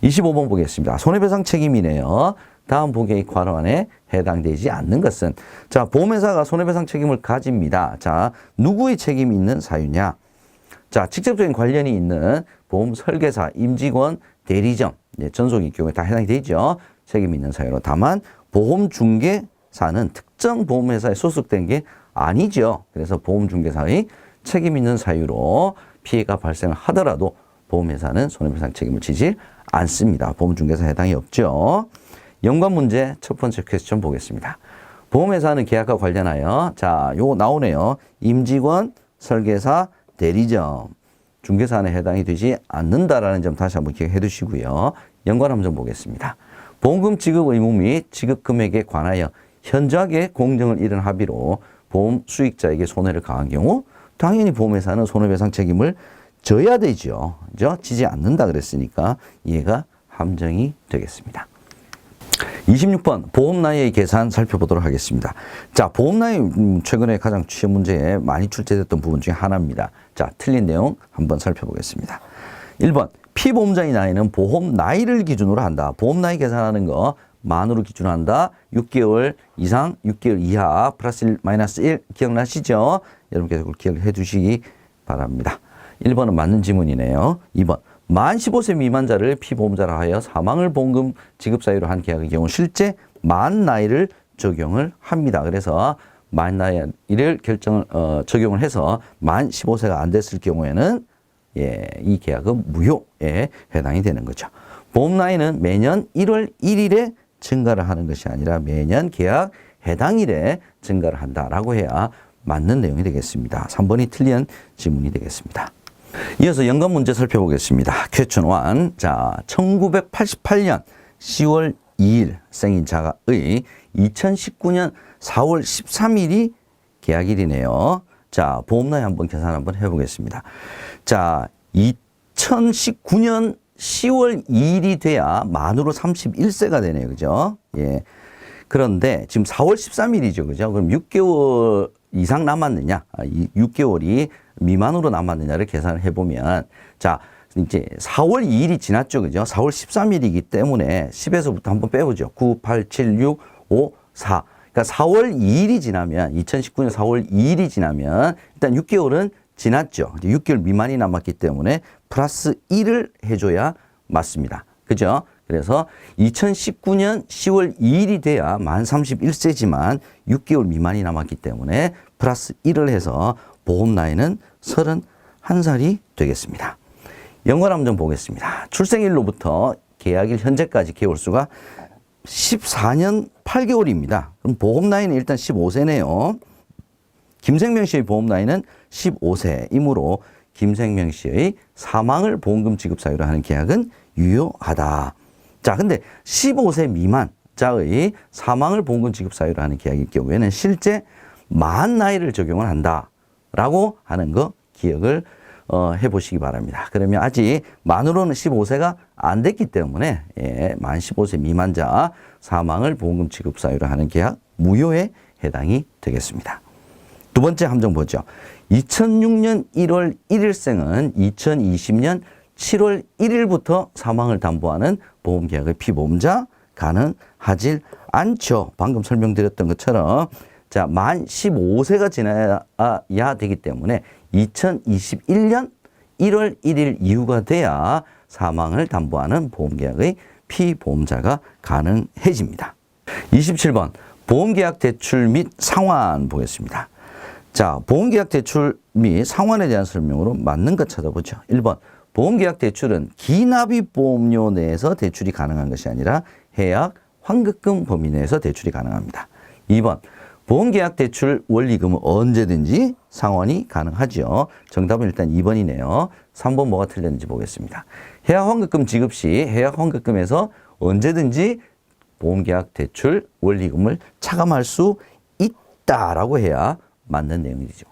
25번 보겠습니다. 손해배상 책임이네요. 다음 보기의 괄호 안에 해당되지 않는 것은 자, 보험회사가 손해배상 책임을 가집니다. 자, 누구의 책임이 있는 사유냐? 자, 직접적인 관련이 있는 보험 설계사, 임직원, 대리점, 네, 전속의 경우에 다 해당이 되죠. 책임 있는 사유로. 다만 보험중개사는 특정 보험회사에 소속된 게 아니죠. 그래서 보험중개사의 책임 있는 사유로 피해가 발생을 하더라도 보험회사는 손해배상 책임을 지지 않습니다. 보험중개사 해당이 없죠. 연관 문제 첫 번째 퀘스천 보겠습니다. 보험회사는 계약과 관련하여 자, 요거 나오네요. 임직원, 설계사, 대리점, 중개사안에 해당이 되지 않는다라는 점 다시 한번 기억해 두시고요. 연관 함정 보겠습니다. 보험금 지급 의무 및 지급 금액에 관하여 현저하게 공정을 잃은 합의로 보험 수익자에게 손해를 가한 경우 당연히 보험회사는 손해배상 책임을 져야 되죠. 그죠? 지지 않는다 그랬으니까 얘가 함정이 되겠습니다. 26번 보험 나이의 계산 살펴보도록 하겠습니다. 자, 보험 나이 최근에 가장 시험 문제에 많이 출제됐던 부분 중에 하나입니다. 자, 틀린 내용 한번 살펴보겠습니다. 1번 피보험자의 나이는 보험 나이를 기준으로 한다. 보험 나이 계산하는 거 만으로 기준한다. 6개월 이상, 6개월 이하, 플러스 1, 마이너스 1 기억나시죠? 여러분께서 그걸 기억해 두시기 바랍니다. 1번은 맞는 지문이네요. 2번 만 15세 미만자를 피보험자라 하여 사망을 보험금 지급 사유로 한 계약의 경우 실제 만 나이를 적용을 합니다. 그래서 만 나이를 적용을 해서 만 15세가 안 됐을 경우에는 이 계약은 무효에 해당이 되는 거죠. 보험 나이는 매년 1월 1일에 증가를 하는 것이 아니라 매년 계약 해당일에 증가를 한다라고 해야 맞는 내용이 되겠습니다. 3번이 틀린 지문이 되겠습니다. 이어서 연관 문제 살펴보겠습니다. 퀘스천 1. 자, 1988년 10월 2일 생인자의 2019년 4월 13일이 계약일이네요. 자, 보험 나이 한번 계산 한번 해보겠습니다. 자, 2019년 10월 2일이 돼야 만으로 31세가 되네요. 그죠? 예. 그런데 지금 4월 13일이죠. 그죠? 그럼 6개월 이상 남았느냐, 6개월이 미만으로 남았느냐를 계산을 해보면, 자, 이제 4월 2일이 지났죠. 그죠? 4월 13일이기 때문에 10에서부터 한번 빼보죠. 9, 8, 7, 6, 5, 4. 그러니까 4월 2일이 지나면, 2019년 4월 2일이 지나면, 일단 6개월은 지났죠. 6개월 미만이 남았기 때문에 플러스 1을 해줘야 맞습니다. 그죠? 그래서 2019년 10월 2일이 돼야 만 31세지만 6개월 미만이 남았기 때문에 플러스 1을 해서 보험 나이는 31살이 되겠습니다. 연관 함정 보겠습니다. 출생일로부터 계약일 현재까지 개월수가 14년 8개월입니다. 그럼 보험 나이는 일단 15세네요. 김생명 씨의 보험 나이는 15세이므로 김생명 씨의 사망을 보험금 지급 사유로 하는 계약은 유효하다. 자, 근데 15세 미만자의 사망을 보험금 지급 사유로 하는 계약일 경우에는 실제 만 나이를 적용을 한다라고 하는 거 기억을 해보시기 바랍니다. 그러면 아직 만으로는 15세가 안 됐기 때문에 만 15세 미만자 사망을 보험금 지급 사유로 하는 계약 무효에 해당이 되겠습니다. 두 번째 함정 보죠. 2006년 1월 1일생은 2020년 7월 1일부터 사망을 담보하는 보험계약의 피보험자 가능하질 않죠. 방금 설명드렸던 것처럼 자, 만 15세가 지나야 되기 때문에 2021년 1월 1일 이후가 돼야 사망을 담보하는 보험계약의 피보험자가 가능해집니다. 27번 보험계약 대출 및 상환 보겠습니다. 자, 보험계약 대출 및 상환에 대한 설명으로 맞는 것 찾아보죠. 1번 보험계약 대출은 기납입보험료 내에서 대출이 가능한 것이 아니라 해약 환급금 범위 내에서 대출이 가능합니다. 2번 보험계약 대출 원리금은 언제든지 상환이 가능하죠. 정답은 일단 2번이네요. 3번 뭐가 틀렸는지 보겠습니다. 해약 환급금 지급 시 해약 환급금에서 언제든지 보험계약 대출 원리금을 차감할 수 있다라고 해야 맞는 내용이죠.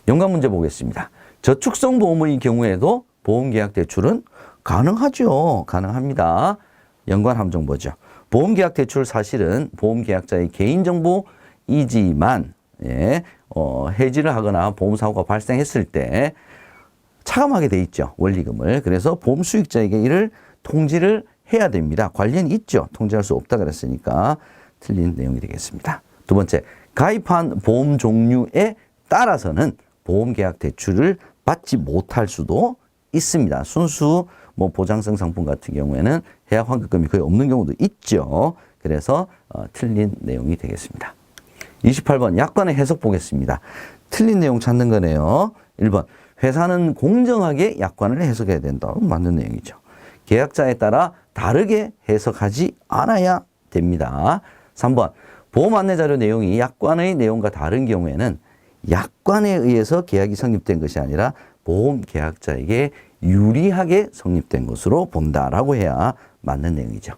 연관 문제 보겠습니다. 저축성 보험의 경우에도 보험계약 대출은 가능하죠. 가능합니다. 연관 함정 보죠. 보험계약 대출 사실은 보험계약자의 개인정보이지만 해지를 하거나 보험사고가 발생했을 때 차감하게 돼 있죠. 원리금을. 그래서 보험 수익자에게 이를 통지를 해야 됩니다. 관련이 있죠. 통지할 수 없다 그랬으니까 틀린 내용이 되겠습니다. 두 번째, 가입한 보험 종류에 따라서는 보험계약 대출을 받지 못할 수도 있습니다. 순수 보장성 상품 같은 경우에는 해약 환급금이 거의 없는 경우도 있죠. 그래서 틀린 내용이 되겠습니다. 28번 약관의 해석 보겠습니다. 틀린 내용 찾는 거네요. 1번 회사는 공정하게 약관을 해석해야 된다. 맞는 내용이죠. 계약자에 따라 다르게 해석하지 않아야 됩니다. 3번 보험 안내 자료 내용이 약관의 내용과 다른 경우에는 약관에 의해서 계약이 성립된 것이 아니라 보험 계약자에게 유리하게 성립된 것으로 본다라고 해야 맞는 내용이죠.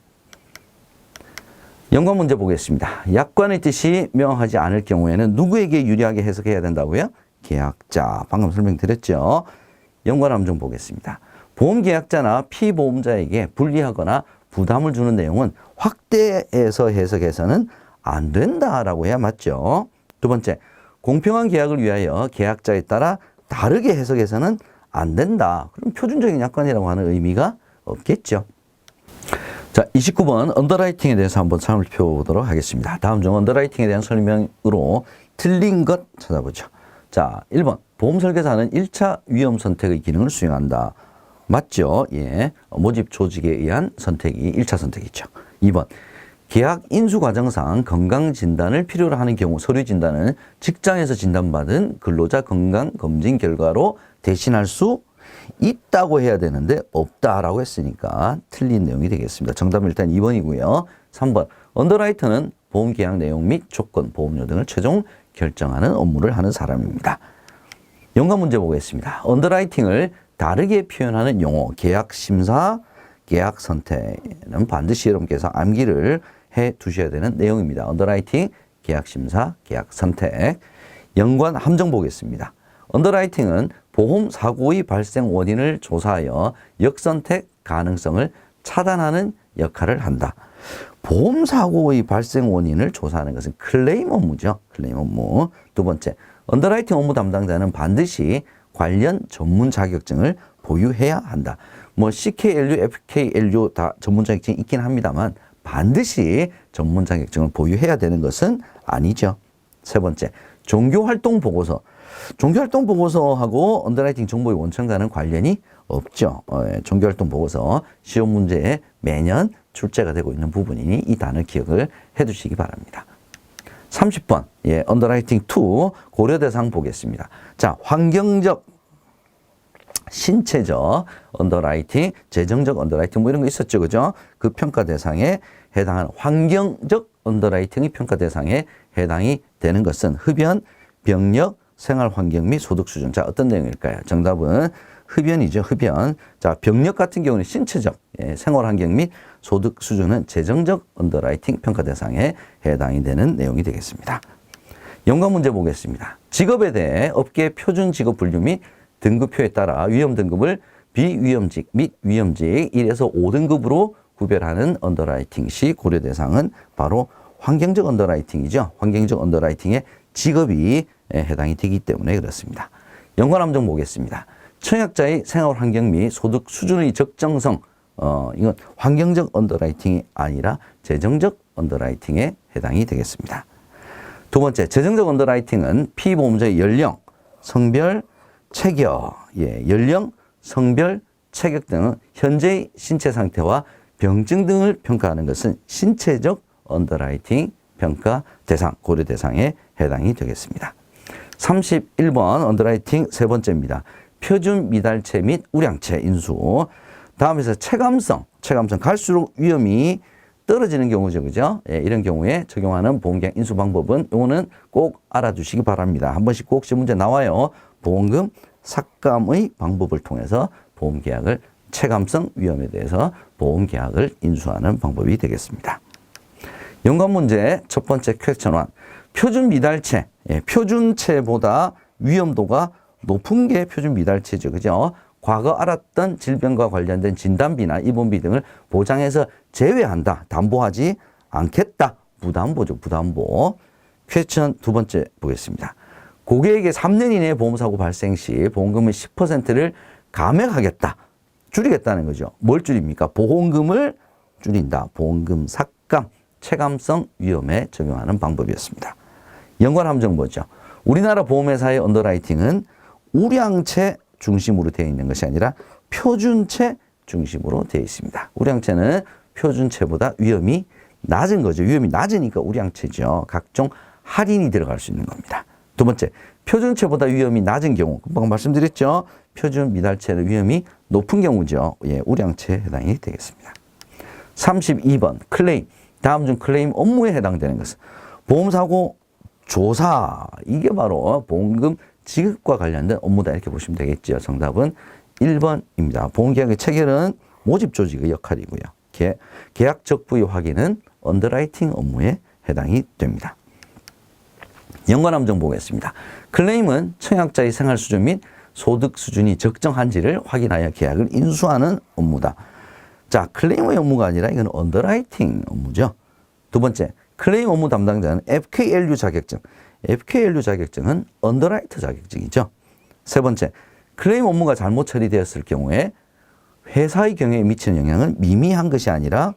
연관 문제 보겠습니다. 약관의 뜻이 명확하지 않을 경우에는 누구에게 유리하게 해석해야 된다고요? 계약자. 방금 설명드렸죠. 연관 함정 보겠습니다. 보험계약자나 피보험자에게 불리하거나 부담을 주는 내용은 확대해서 해석해서는 안 된다라고 해야 맞죠. 두 번째, 공평한 계약을 위하여 계약자에 따라 다르게 해석해서는 안 된다. 그럼 표준적인 약관이라고 하는 의미가 없겠죠. 자, 29번 언더라이팅에 대해서 한번 살펴보도록 하겠습니다. 다음 중 언더라이팅에 대한 설명으로 틀린 것 찾아보죠. 자, 1번 보험설계사는 1차 위험 선택의 기능을 수행한다. 맞죠? 예, 모집 조직에 의한 선택이 1차 선택이죠. 2번 계약 인수 과정상 건강 진단을 필요로 하는 경우 서류 진단은 직장에서 진단받은 근로자 건강 검진 결과로 대신할 수 있다고 해야 되는데 없다라고 했으니까 틀린 내용이 되겠습니다. 정답은 일단 2번이고요. 3번 언더라이터는 보험계약 내용 및 조건, 보험료 등을 최종 결정하는 업무를 하는 사람입니다. 연관 문제 보겠습니다. 언더라이팅을 다르게 표현하는 용어, 계약 심사, 계약 선택은 반드시 여러분께서 암기를 해 두셔야 되는 내용입니다. 언더라이팅, 계약 심사, 계약 선택. 연관 함정 보겠습니다. 언더라이팅은 보험 사고의 발생 원인을 조사하여 역선택 가능성을 차단하는 역할을 한다. 보험 사고의 발생 원인을 조사하는 것은 클레임 업무죠. 클레임 업무. 두 번째, 언더라이팅 업무 담당자는 반드시 관련 전문 자격증을 보유해야 한다. 뭐 CKLU, FKLU 다 전문 자격증이 있긴 합니다만 반드시 전문 자격증을 보유해야 되는 것은 아니죠. 세 번째, 종교활동 보고서. 종교활동 보고서하고 언더라이팅 정보의 원천과는 관련이 없죠. 종교활동 보고서 시험 문제에 매년 출제가 되고 있는 부분이니 이 단어 기억을 해 두시기 바랍니다. 30번, 예, 언더라이팅 2 고려 대상 보겠습니다. 자, 환경적, 신체적 언더라이팅, 재정적 언더라이팅 뭐 이런 거 있었죠. 그죠? 그 평가 대상에 해당하는 환경적 언더라이팅의 평가 대상에 해당이 되는 것은 흡연, 병력, 생활환경 및 소득 수준. 자, 어떤 내용일까요? 정답은 흡연이죠. 흡연. 자, 병력 같은 경우는 신체적, 예, 생활환경 및 소득 수준은 재정적 언더라이팅 평가 대상에 해당이 되는 내용이 되겠습니다. 연관 문제 보겠습니다. 직업에 대해 업계 표준 직업 분류 및 등급표에 따라 위험 등급을 비위험직 및 위험직 1에서 5등급으로 구별하는 언더라이팅 시 고려 대상은 바로 환경적 언더라이팅이죠. 환경적 언더라이팅의 직업이 해당이 되기 때문에 그렇습니다. 연관 함정 보겠습니다. 청약자의 생활환경 및 소득 수준의 적정성, 이건 환경적 언더라이팅이 아니라 재정적 언더라이팅에 해당이 되겠습니다. 두 번째, 재정적 언더라이팅은 피보험자의 연령, 성별, 체격, 예, 연령, 성별, 체격 등은 현재의 신체 상태와 병증 등을 평가하는 것은 신체적 언더라이팅 평가 대상, 고려 대상에 해당이 되겠습니다. 31번 언더라이팅 세 번째입니다. 표준 미달체 및 우량체 인수. 다음에서 체감성 갈수록 위험이 떨어지는 경우죠. 그죠? 예, 이런 경우에 적용하는 보험계약 인수 방법은 이거는 꼭 알아두시기 바랍니다. 한 번씩 꼭 시험 문제 나와요. 보험금 삭감의 방법을 통해서 보험계약을 체감성 위험에 대해서 보험계약을 인수하는 방법이 되겠습니다. 연관 문제 첫 번째 퀘스천 1. 표준 미달체, 예, 표준체보다 위험도가 높은 게 표준 미달체죠. 그죠? 과거 알았던 질병과 관련된 진단비나 입원비 등을 보장해서 제외한다. 담보하지 않겠다. 부담보죠. 부담보. 퀘스천 두 번째 보겠습니다. 고객에게 3년 이내에 보험사고 발생 시 보험금의 10%를 감액하겠다. 줄이겠다는 거죠. 뭘 줄입니까? 보험금을 줄인다. 보험금 삭감, 체감성 위험에 적용하는 방법이었습니다. 연관 함정 뭐죠? 우리나라 보험회사의 언더라이팅은 우량체 중심으로 되어 있는 것이 아니라 표준체 중심으로 되어 있습니다. 우량체는 표준체보다 위험이 낮은 거죠. 위험이 낮으니까 우량체죠. 각종 할인이 들어갈 수 있는 겁니다. 두 번째, 표준체보다 위험이 낮은 경우, 방금 말씀드렸죠. 표준 미달체의 위험이 높은 경우죠. 예, 우량체에 해당이 되겠습니다. 32번 클레임. 다음 중 클레임 업무에 해당되는 것은 보험사고 조사, 이게 바로 보험금 지급과 관련된 업무다 이렇게 보시면 되겠죠. 정답은 1번입니다. 보험계약의 체결은 모집 조직의 역할이고요. 계약 적부의 확인은 언더라이팅 업무에 해당이 됩니다. 연관 함정 보겠습니다. 클레임은 청약자의 생활 수준 및 소득 수준이 적정한지를 확인하여 계약을 인수하는 업무다. 자, 클레임의 업무가 아니라 이건 언더라이팅 업무죠. 두 번째, 클레임 업무 담당자는 FKLU 자격증. FKLU 자격증은 언더라이터 자격증이죠. 세 번째, 클레임 업무가 잘못 처리되었을 경우에 회사의 경영에 미치는 영향은 미미한 것이 아니라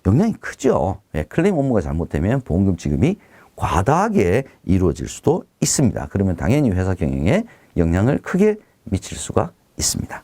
영향이 크죠. 클레임 업무가 잘못되면 보험금 지급이 과다하게 이루어질 수도 있습니다. 그러면 당연히 회사 경영에 영향을 크게 미칠 수가 있습니다.